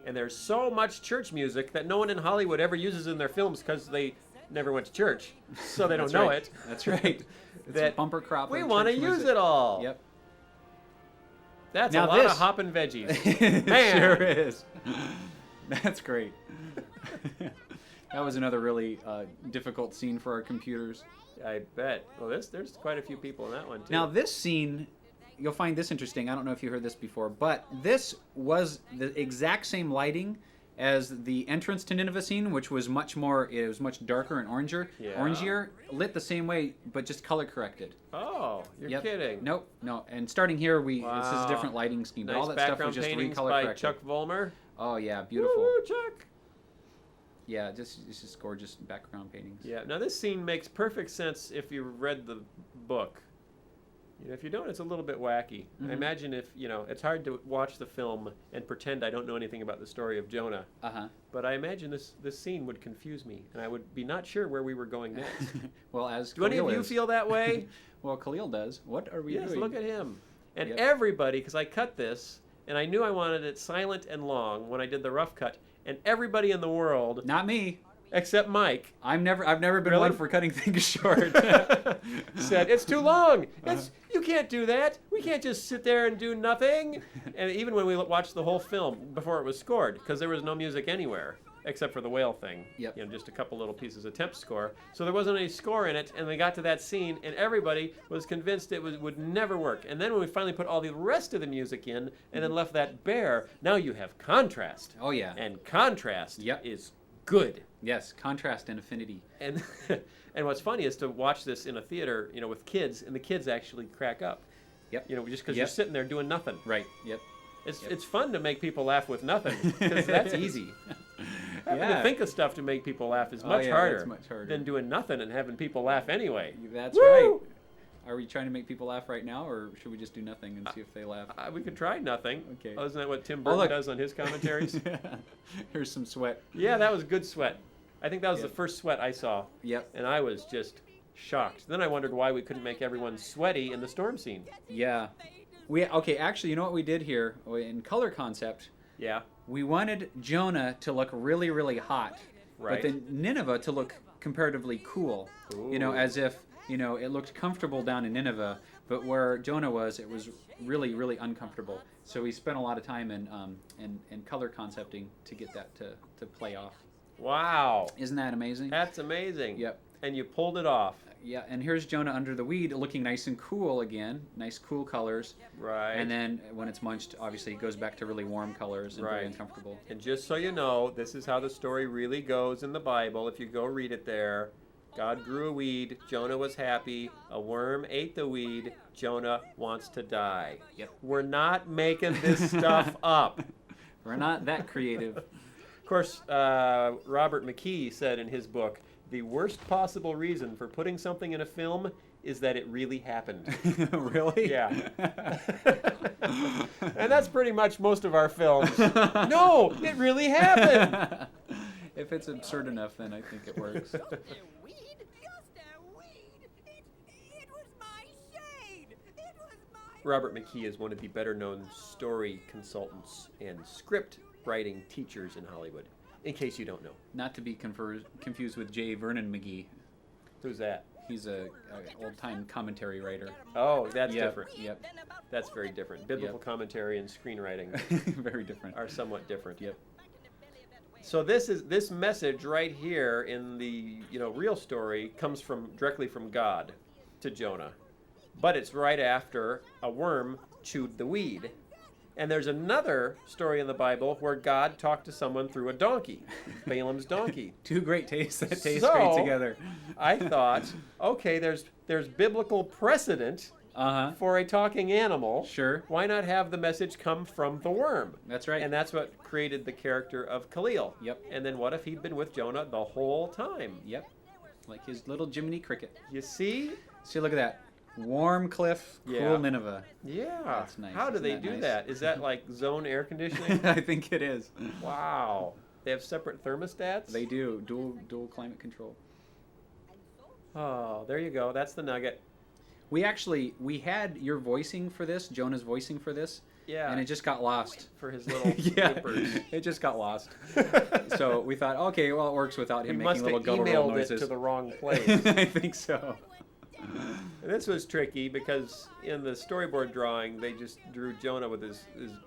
S1: And there's so much church music that no one in Hollywood ever uses in their films because they never went to church, so they don't know it.
S2: That's right.
S1: That
S2: bumper crop.
S1: we want to use it all.
S2: Yep.
S1: That's
S2: Now
S1: a lot
S2: this-
S1: of hopping veggies.
S2: It
S1: Man.
S2: sure is. That's great. That was another really difficult scene for our computers.
S1: I bet. Well, there's quite a few people in that one too.
S2: Now this scene, you'll find this interesting. I don't know if you heard this before, but this was the exact same lighting as the entrance to Nineveh scene, which was much darker and orangier, lit the same way, but just color corrected.
S1: Oh, you're
S2: Yep.
S1: kidding.
S2: Nope, no. And starting here, this is
S1: Wow.
S2: a different lighting scheme, but
S1: Nice
S2: all that stuff
S1: background
S2: was just
S1: paintings
S2: recolor
S1: by
S2: corrected.
S1: Chuck Vollmer.
S2: Oh yeah, beautiful.
S1: Woo, Chuck.
S2: Yeah, it's just gorgeous background paintings.
S1: Yeah. Now this scene makes perfect sense if you read the book. You know, if you don't, it's a little bit wacky.
S2: Mhm.
S1: I imagine if it's hard to watch the film and pretend I don't know anything about the story of Jonah. But I imagine this scene would confuse me, and I would be not sure where we were going next.
S2: Well, as
S1: Do any of
S2: Khalil
S1: you
S2: is.
S1: feel that way?
S2: Well, Khalil does. What are we
S1: Yes,
S2: doing?
S1: look at him. And
S2: Yep.
S1: everybody, because I cut this, and I knew I wanted it silent and long when I did the rough cut, and everybody in the world,
S2: Not me.
S1: except Mike,
S2: I've never been
S1: Really?
S2: one for cutting things short.
S1: said, it's too long. You can't do that. We can't just sit there and do nothing. And even when we watched the whole film before it was scored, because there was no music anywhere, except for the whale thing.
S2: Yep.
S1: Just a couple little pieces of temp score. So there wasn't any score in it, and they got to that scene, and everybody was convinced it would never work. And then when we finally put all the rest of the music in, and then left that bare, now you have contrast.
S2: Oh yeah.
S1: And contrast
S2: Yep.
S1: is good.
S2: Yes, contrast and affinity.
S1: And and what's funny is to watch this in a theater, with kids, and the kids actually crack up.
S2: Yep.
S1: Just because
S2: Yep.
S1: you're sitting there doing nothing.
S2: Right. Yep.
S1: It's fun to make people laugh with nothing, because that's easy. Having to
S2: Yeah.
S1: think of stuff to make people laugh is
S2: Oh,
S1: much
S2: yeah,
S1: harder,
S2: that's much harder.
S1: than doing nothing and having people laugh anyway.
S2: That's
S1: Woo!
S2: right. Are we trying to make people laugh right now, or should we just do nothing and see if they laugh?
S1: We could try nothing.
S2: Okay.
S1: Oh, isn't that what Tim
S2: Oh,
S1: Burton
S2: look.
S1: does on his commentaries?
S2: Here's some sweat.
S1: Yeah, that was good sweat. I think that was
S2: Yep.
S1: the first sweat I saw,
S2: Yep.
S1: and I was just shocked. Then I wondered why we couldn't make everyone sweaty in the storm scene.
S2: Yeah. Actually, you know what we did here in color concept?
S1: Yeah.
S2: We wanted Jonah to look really, really hot,
S1: Right.
S2: but then Nineveh to look comparatively cool.
S1: Ooh.
S2: As if it looked comfortable down in Nineveh, but where Jonah was, it was really, really uncomfortable. So we spent a lot of time in color concepting to get that to play off.
S1: Wow.
S2: Isn't that amazing?
S1: That's amazing.
S2: Yep.
S1: And you pulled it off.
S2: Yeah, and here's Jonah under the weed, looking nice and cool again, nice cool colors.
S1: Right.
S2: And then when it's munched, obviously it goes back to really warm colors and very
S1: Right.
S2: uncomfortable.
S1: And just so you know, this is how the story really goes in the Bible. If you go read it there, God grew a weed, Jonah was happy, a worm ate the weed, Jonah wants to die.
S2: Yep.
S1: We're not making this stuff up.
S2: We're not that creative.
S1: Of course, Robert McKee said in his book, the worst possible reason for putting something in a film is that it really happened.
S2: Really?
S1: Yeah. And that's pretty much most of our films. No, it really happened.
S2: If it's absurd enough, then I think it works.
S3: Just a weed? Just a weed? It was my shade! It was my...
S1: Robert McKee is one of the better known story consultants and script writing teachers in Hollywood, in case you don't know.
S2: Not to be confused with J. Vernon McGee.
S1: Who's that?
S2: He's a old-time commentary writer.
S1: Oh, that's
S2: Yep,
S1: different.
S2: Yep.
S1: That's very different. Biblical
S2: Yep.
S1: commentary and screenwriting
S2: Very different.
S1: are somewhat different.
S2: Yep.
S1: So this message right here in the real story comes directly from God to Jonah, but it's right after a worm chewed the weed. And there's another story in the Bible where God talked to someone through a donkey, Balaam's donkey.
S2: Two great tastes that taste
S1: So,
S2: great together.
S1: I thought, okay, there's biblical precedent for a talking animal.
S2: Sure.
S1: Why not have the message come from the worm?
S2: That's right.
S1: And that's what created the character of Khalil.
S2: Yep.
S1: And then what if he'd been with Jonah the whole time?
S2: Yep. Like his little Jiminy Cricket.
S1: You see?
S2: See, look at that. Warm cliff,
S1: Yeah.
S2: cool Nineveh.
S1: Yeah.
S2: That's nice.
S1: How do
S2: Isn't
S1: they
S2: that
S1: do
S2: nice?
S1: that? Is that like zone air conditioning?
S2: I think it is.
S1: Wow. They have separate thermostats?
S2: They do. Dual climate control.
S1: Oh, there you go. That's the nugget.
S2: We had your voicing for this, Jonah's voicing for this.
S1: Yeah.
S2: And it just got lost.
S1: For his little
S2: Yeah,
S1: papers.
S2: it just got lost. So we thought, okay, well, it works without him
S1: We
S2: making
S1: must
S2: little
S1: have
S2: guttural
S1: emailed
S2: noises.
S1: it to the wrong place.
S2: I think so.
S1: And this was tricky because in the storyboard drawing, they just drew Jonah with his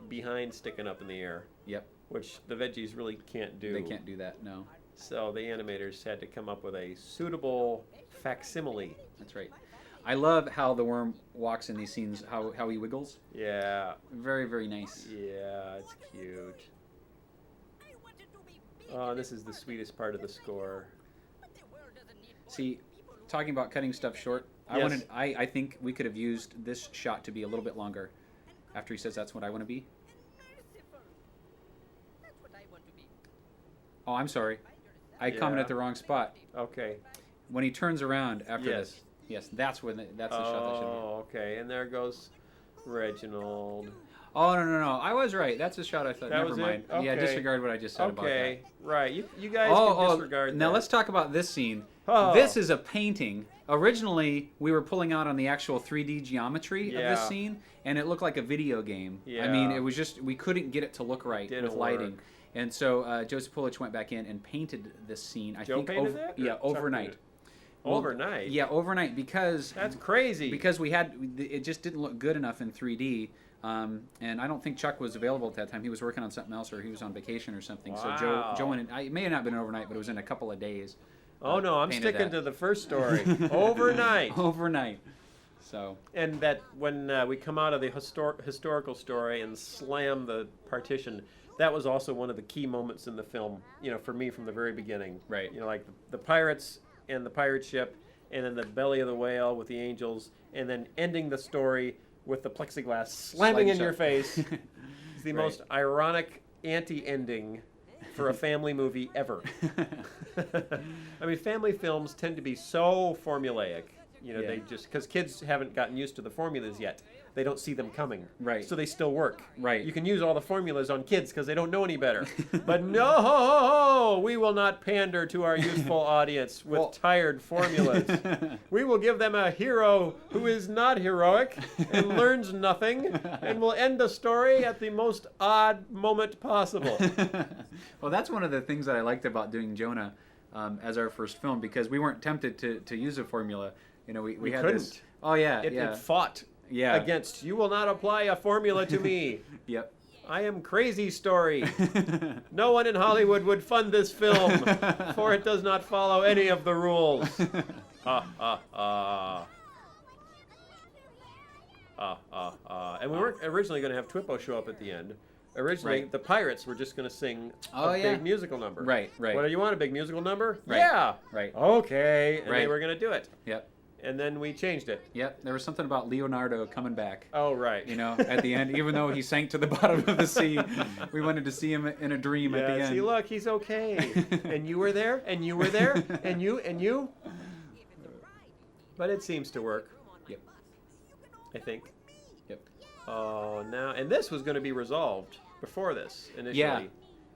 S1: behind sticking up in the air,
S2: Yep,
S1: which the veggies really can't do.
S2: they can't do that. No,
S1: So the animators had to come up with a suitable facsimile.
S2: that's right. I love how the worm walks in these scenes. How he wiggles.
S1: Yeah,
S2: Very, very nice.
S1: yeah, it's cute. Oh, this is the sweetest part of the score.
S2: See, talking about cutting stuff short,
S1: Yes.
S2: I think we could have used this shot to be a little bit longer. After he says that's what I want to be. Oh, I'm sorry. I
S1: Yeah.
S2: commented at the wrong spot.
S1: Okay.
S2: When he turns around after
S1: Yes.
S2: this. Yes, that's the shot that should be.
S1: Oh, okay. And there goes Reginald.
S2: Oh, no. I was right. That's the shot I thought.
S1: That
S2: Never
S1: was it?
S2: mind. Yeah,
S1: Okay.
S2: disregard what I just said about that.
S1: Okay, right. You guys
S2: Oh,
S1: can disregard
S2: now
S1: that.
S2: let's talk about this scene.
S1: Oh.
S2: This is a painting. Originally, we were pulling out on the actual 3D geometry of
S1: Yeah.
S2: this scene, and it looked like a video game. I
S1: Yeah.
S2: mean, it was just, we couldn't get it to look right
S1: Didn't
S2: with lighting.
S1: work.
S2: And so Joseph Pulich went back in and painted this scene. I
S1: Joe
S2: think
S1: painted that, or
S2: yeah,
S1: Chuck
S2: overnight.
S1: painted it?
S2: Well,
S1: Overnight?
S2: Yeah, overnight because
S1: That's crazy.
S2: because it just didn't look good enough in 3D. And I don't think Chuck was available at that time. He was working on something else, or he was on vacation or something.
S1: Wow.
S2: So Joe went in. It may have not been overnight, but it was in a couple of days.
S1: Oh no, I'm
S2: painted
S1: sticking
S2: that.
S1: to the first story. Overnight.
S2: Overnight. So
S1: And that when we come out of the historical story and slam the partition, that was also one of the key moments in the film. You know, for me from the very beginning.
S2: Right.
S1: You know, like the pirates and the pirate ship, and then the belly of the whale with the angels, and then ending the story with the plexiglass slamming in
S2: Sliding
S1: your
S2: shut.
S1: face. It's the
S2: Right.
S1: most ironic anti-ending for a family movie ever. I mean, family films tend to be so formulaic. You know,
S2: Yeah.
S1: they just, because kids haven't gotten used to the formulas yet. They don't see them coming.
S2: Right.
S1: So they still work.
S2: Right.
S1: You can use all the formulas on kids because they don't know any better. But no, we will not pander to our youthful audience with
S2: Well-
S1: tired formulas. We will give them a hero who is not heroic and learns nothing, and will end the story at the most odd moment possible.
S2: Well, that's one of the things that I liked about doing Jonah as our first film, because we weren't tempted to use a formula. You know, we had this.
S1: couldn't.
S2: Oh yeah,
S1: It,
S2: yeah,
S1: it fought
S2: yeah.
S1: against, you will not apply a formula to me.
S2: Yep.
S1: I am crazy story. No one in Hollywood would fund this film, for it does not follow any of the rules. Ha ha ha. And we weren't originally going to have Twippo show up at the end. Originally,
S2: Right.
S1: the pirates were just going to sing
S2: Oh,
S1: a
S2: yeah.
S1: big musical number.
S2: Right, right.
S1: What do you want, a big musical number?
S2: Right,
S1: Yeah.
S2: right.
S1: Okay. And they
S2: Right.
S1: were going to do it.
S2: Yep.
S1: And then we changed it.
S2: Yep. There was something about Leonardo coming back.
S1: Oh, right.
S2: You know, at the end, even though he sank to the bottom of the sea, we wanted to see him in a dream at the
S1: Yeah,
S2: end.
S1: see, look, he's okay. And you were there, and you were there, and you. But it seems to work,
S2: Yep.
S1: I think.
S2: Yep.
S1: Oh, now, and this was going to be resolved before this initially.
S2: Yeah.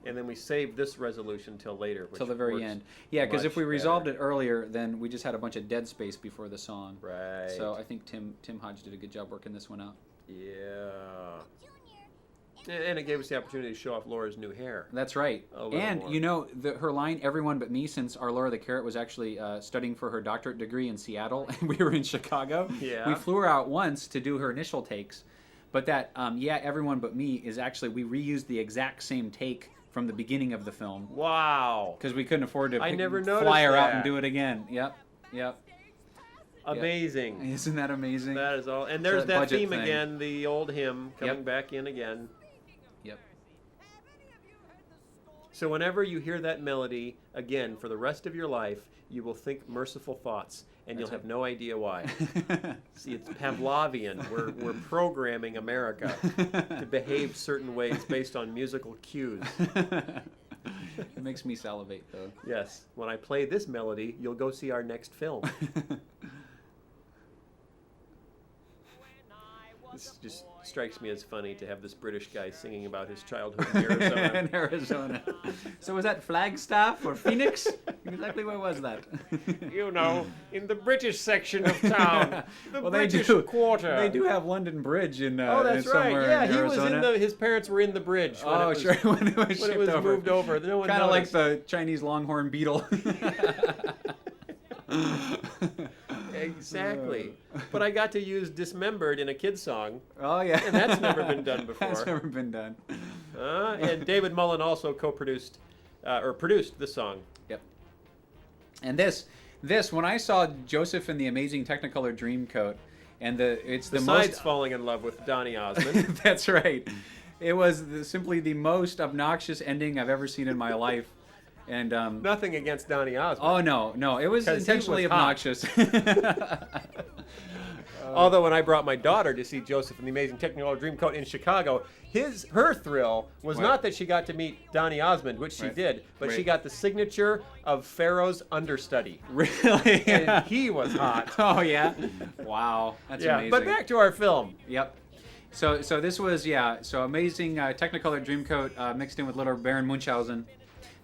S1: And then we saved this resolution till later. Which
S2: Till the very
S1: works
S2: end. Yeah, because if
S1: much
S2: we resolved
S1: better.
S2: it earlier, then we just had a bunch of dead space before the song.
S1: Right.
S2: So I think Tim Hodge did a good job working this one out.
S1: Yeah. And it gave us the opportunity to show off Laura's new hair.
S2: That's right.
S1: A little
S2: And
S1: more.
S2: you know, her line "Everyone but me," since our Laura the Carrot was actually studying for her doctorate degree in Seattle, and we were in Chicago.
S1: Yeah.
S2: We flew her out once to do her initial takes, but that "Yeah, everyone but me" is actually we reused the exact same take from the beginning of the film
S1: Wow.
S2: because we couldn't afford to
S1: I never noticed
S2: fly her out
S1: that.
S2: and do it again. Yep. Yep.
S1: Amazing.
S2: Isn't that amazing?
S1: That is all. And there's
S2: a
S1: that
S2: budget
S1: theme
S2: thing.
S1: again, the old hymn coming
S2: Yep.
S1: back in again. So whenever you hear that melody again for the rest of your life, you will think merciful thoughts, and you'll have no idea why. See, it's Pavlovian. We're programming America to behave certain ways based on musical cues.
S2: It makes me salivate, though.
S1: Yes. When I play this melody, you'll go see our next film. This just strikes me as funny to have this British guy singing about his childhood in Arizona.
S2: In Arizona. So was that Flagstaff or Phoenix? Exactly where was that?
S1: You know, in the British section of town, the British Quarter.
S2: They do have London Bridge in
S1: oh, that's right.
S2: somewhere
S1: Yeah,
S2: in
S1: he
S2: Arizona.
S1: was in his parents were in the bridge. When it was,
S2: sure. When it was,
S1: when it was moved over. No one
S2: kind of like
S1: noticed.
S2: the Chinese longhorn beetle.
S1: Exactly. But I got to use Dismembered in a kid's song.
S2: Oh, yeah.
S1: And that's never been done before.
S2: That's never been done.
S1: And David Mullen also co-produced, or produced the song.
S2: Yep. And this, when I saw Joseph in the Amazing Technicolor Dreamcoat, and it's the
S1: Besides
S2: most...
S1: falling in love with Donny Osmond.
S2: That's right. It was simply the most obnoxious ending I've ever seen in my life. And
S1: Nothing against Donny Osmond.
S2: oh no, it was
S1: 'Cause he
S2: intentionally
S1: was hot.
S2: obnoxious.
S1: Although when I brought my daughter to see Joseph in the Amazing Technicolor Dreamcoat in Chicago, her thrill was
S2: What?
S1: not that she got to meet Donny Osmond, which she
S2: Right.
S1: did, but she
S2: Right.
S1: got the signature of Pharaoh's understudy.
S2: Really?
S1: And he was hot.
S2: Oh yeah. Wow, that's
S1: Yeah,
S2: amazing.
S1: but back to our film.
S2: Yep. So this was so Amazing Technicolor Dreamcoat mixed in with little Baron Munchausen.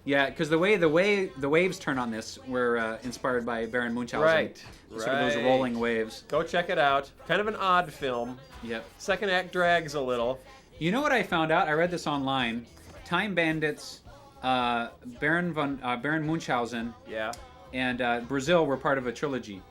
S2: Yeah, because the way the waves turn on this were inspired by Baron Munchausen.
S1: Right,
S2: Sort of those
S1: right.
S2: rolling waves.
S1: Go check it out. Kind of an odd film.
S2: Yep.
S1: Second act drags a little.
S2: You know what I found out? I read this online. Time Bandits, Baron Munchausen,
S1: Yeah.
S2: and Brazil were part of a trilogy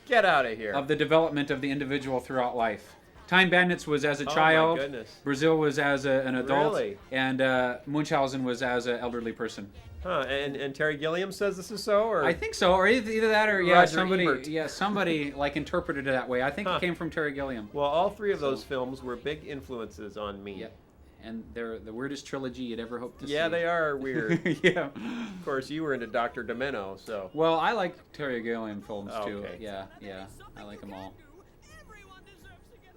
S1: Get out of here.
S2: of the development of the individual throughout life. Time Bandits was as a
S1: Oh, my
S2: child.
S1: goodness.
S2: Brazil was as an adult.
S1: Really?
S2: And Munchausen was as an elderly person.
S1: Huh, and Terry Gilliam says this is so? Or
S2: I think so, or either that, or
S1: Roger
S2: somebody,
S1: Ebert.
S2: somebody like interpreted it that way. I think
S1: Huh.
S2: it came from Terry Gilliam.
S1: Well, all three of those films were big influences on me.
S2: Yep. And they're the weirdest trilogy you'd ever hope to see.
S1: Yeah, they are weird.
S2: Yeah.
S1: Of course, you were into Dr. Demeno, so.
S2: Well, I like Terry Gilliam films too.
S1: Okay.
S2: Yeah, I like them all.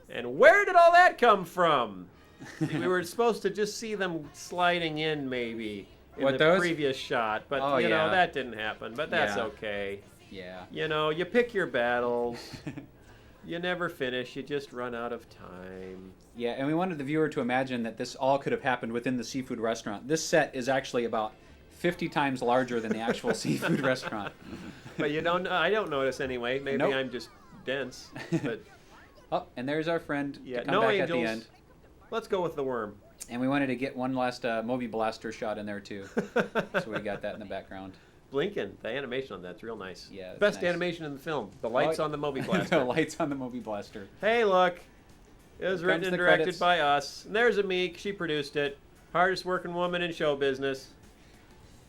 S1: And where did all that come from? See, we were supposed to just see them sliding in, maybe, in
S2: What,
S1: the
S2: those?
S1: previous shot, but
S2: Oh,
S1: you know
S2: yeah.
S1: that didn't happen. But that's
S2: Yeah.
S1: okay.
S2: Yeah.
S1: You know, you pick your battles. You never finish. You just run out of time.
S2: Yeah, and we wanted the viewer to imagine that this all could have happened within the seafood restaurant. This set is actually about 50 times larger than the actual seafood restaurant.
S1: But you don't. I don't notice anyway. Maybe
S2: Nope.
S1: I'm just dense. But
S2: Oh, and there's our friend
S1: yeah,
S2: to come
S1: no
S2: back
S1: angels.
S2: at the end.
S1: Let's go with the worm.
S2: And we wanted to get one last Moby Blaster shot in there too. So we got that in the background.
S1: Blinking. The animation on that's real nice.
S2: Yeah, it's
S1: Best
S2: nice.
S1: animation in the film. The lights on the Moby Blaster.
S2: The lights on the Moby Blaster.
S1: Hey, look. It was written
S2: Comes
S1: and
S2: the
S1: directed
S2: credits.
S1: by us. And there's Amik. She produced it. Hardest working woman in show business,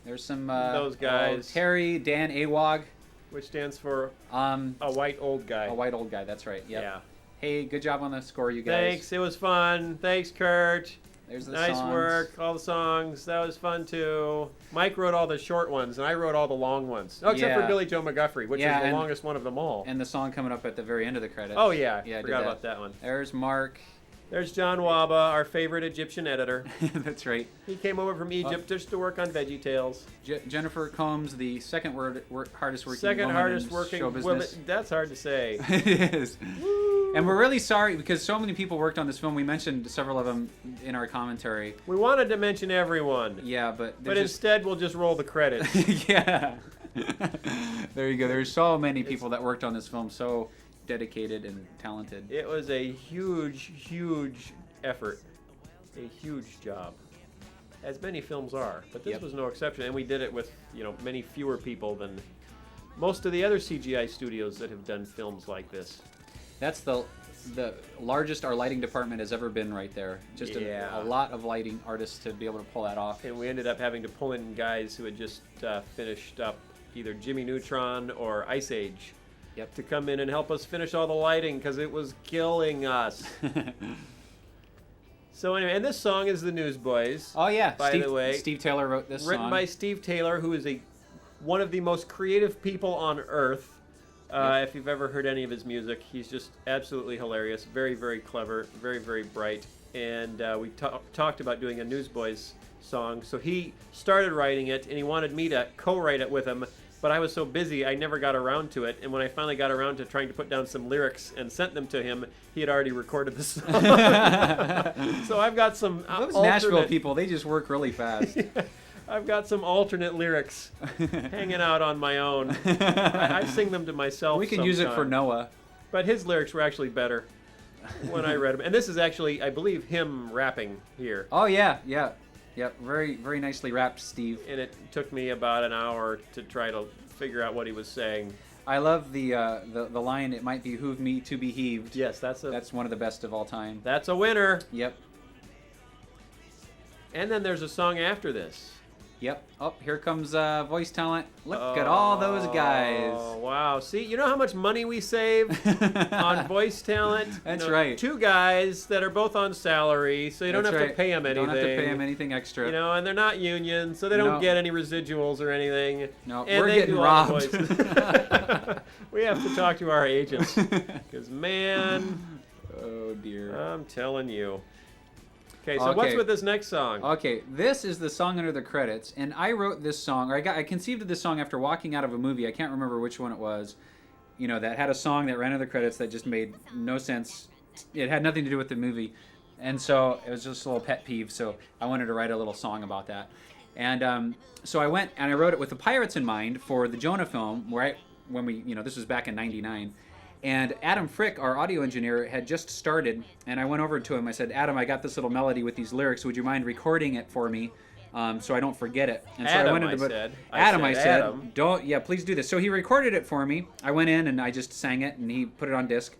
S2: There's some
S1: Those guys.
S2: Terry, Dan Awog,
S1: which stands for
S2: a
S1: a white old guy.
S2: white old guy. That's right. Yep.
S1: Yeah.
S2: Hey, good job on the score, you guys.
S1: Thanks. It was fun. Thanks, Kurt.
S2: There's the
S1: Nice
S2: songs.
S1: work. All the songs. That was fun, too. Mike wrote all the short ones, and I wrote all the long ones. Oh, except for
S2: Yeah.
S1: Billy Joe McGuffrey, which
S2: Yeah,
S1: is the
S2: and-
S1: longest one of them all.
S2: And the song coming up at the very end of the credits.
S1: Oh, yeah.
S2: Yeah, I did
S1: Forgot
S2: that.
S1: about that one.
S2: There's Mark.
S1: There's John Waba, our favorite Egyptian editor.
S2: That's right.
S1: He came over from Egypt just to work on VeggieTales.
S2: Jennifer Combs, the second hardest working
S1: Second
S2: woman
S1: hardest
S2: in
S1: working
S2: show
S1: woman.
S2: business.
S1: That's hard to say.
S2: It is. And we're really sorry because so many people worked on this film. We mentioned several of them in our commentary.
S1: We wanted to mention everyone,
S2: Yeah, but
S1: but
S2: there's
S1: instead we'll just roll the credits.
S2: just... yeah. There you go. There's so many people that worked on this film, so dedicated and talented.
S1: It was a huge, huge effort. A huge job. As many films are, but this
S2: Yep.
S1: was no exception. And we did it with, many fewer people than most of the other CGI studios that have done films like this.
S2: That's the largest our lighting department has ever been right there. Just
S1: Yeah.
S2: a lot of lighting artists to be able to pull that off.
S1: And we ended up having to pull in guys who had just finished up either Jimmy Neutron or Ice Age.
S2: Yep.
S1: To come in and help us finish all the lighting because it was killing us. So anyway, and this song is the Newsboys.
S2: Oh yeah,
S1: By
S2: Steve,
S1: the way,
S2: Steve Taylor wrote this
S1: written
S2: song.
S1: by Steve Taylor, who is one of the most creative people on earth. If you've ever heard any of his music, he's just absolutely hilarious, very, very clever, very, very bright. And we talked about doing a Newsboys song. So he started writing it, and he wanted me to co-write it with him. But I was so busy, I never got around to it. And when I finally got around to trying to put down some lyrics and sent them to him, he had already recorded the song. So I've got some
S2: Those Nashville people, they just work really fast.
S1: I've got some alternate lyrics hanging out on my own. I sing them to myself.
S2: We can use it for Noah.
S1: But his lyrics were actually better when I read them. And this is actually, I believe, him rapping here.
S2: Oh yeah. Yep, very, very nicely rapped, Steve.
S1: And it took me about an hour to try to figure out what he was saying.
S2: I love the line, "It might behoove me to be heaved."
S1: Yes, that's
S2: one of the best of all time.
S1: That's a winner.
S2: Yep.
S1: And then there's a song after this.
S2: Yep. Oh, here comes voice talent. Look at all those guys.
S1: Oh, wow. See, you know how much money we save on voice talent?
S2: That's right.
S1: 2 guys that are both on salary, so you don't have to pay them anything.
S2: Don't have to pay them anything extra.
S1: And they're not union, so they don't get any residuals or anything.
S2: No,
S1: and
S2: we're
S1: they
S2: getting
S1: do all the
S2: robbed.
S1: voices. We have to talk to our agents. Because, man,
S2: oh, dear.
S1: I'm telling you. Okay, so what's with this next song?
S2: Okay, this is the song under the credits, and I wrote this song, or I conceived of this song after walking out of a movie. I can't remember which one it was. That had a song that ran under the credits that just made no sense. It had nothing to do with the movie, and so it was just a little pet peeve. So I wanted to write a little song about that, and so I went and I wrote it with the Pirates in mind for the Jonah film, this was back in '99. And Adam Frick, our audio engineer, had just started, and I went over to him. I said, "Adam, I got this little melody with these lyrics. Would you mind recording it for me, so I don't forget it?" And so
S1: Adam,
S2: I went into I said, please do this. So he recorded it for me. I went in and I just sang it, and he put it on disc.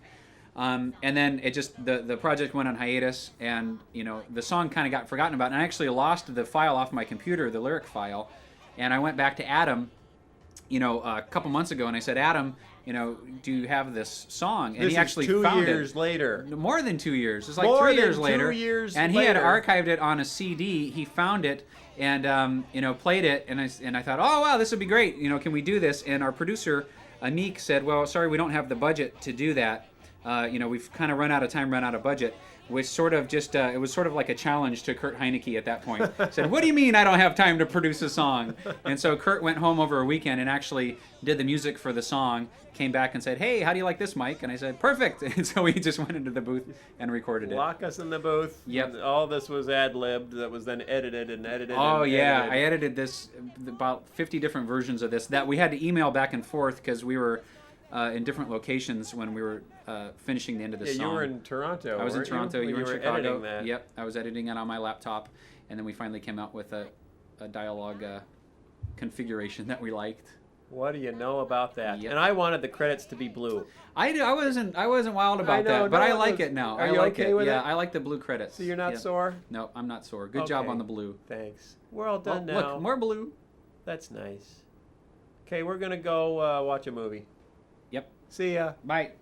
S2: And then it just the project went on hiatus, and the song kind of got forgotten about. And I actually lost the file off my computer, the lyric file, and I went back to Adam, a couple months ago, and I said, "Adam, do you have this song?" And he actually found it. 2
S1: years later.
S2: More than 2 years. It's like 3 years later.
S1: 2 years
S2: and he had archived it on a CD. He found it and played it. And I thought, oh wow, this would be great. Can we do this? And our producer, Anik, said, "Well, sorry, we don't have the budget to do that. We've kind of run out of time, run out of budget." Which sort of just, it was sort of like a challenge to Kurt Heineke at that point. Said, "What do you mean I don't have time to produce a song?" And so Kurt went home over a weekend and actually did the music for the song, came back and said, "Hey, how do you like this, Mike?" And I said, "Perfect." And so we just went into the booth and recorded it.
S1: Lock us in the booth.
S2: Yep.
S1: All this was ad-libbed that was then edited and edited.
S2: Oh,
S1: and
S2: yeah.
S1: edited.
S2: I edited this, about 50 different versions of this that we had to email back and forth because we were in different locations when we were finishing the end of the song.
S1: Yeah, you were in Toronto.
S2: I was in Toronto. You were in Chicago.
S1: Editing that.
S2: Yep, I was editing it on my laptop, and then we finally came out with a dialogue configuration that we liked.
S1: What do you know about that?
S2: Yep.
S1: And I wanted the credits to be blue.
S2: I wasn't wild about that, but I like it now.
S1: Are you okay with it?
S2: Yeah, I like the blue credits.
S1: So you're not sore?
S2: No, I'm not sore. Good job on the blue.
S1: Thanks. We're all done now.
S2: Look, more blue.
S1: That's nice. Okay, we're gonna go watch a movie.
S2: Yep.
S1: See ya.
S2: Bye.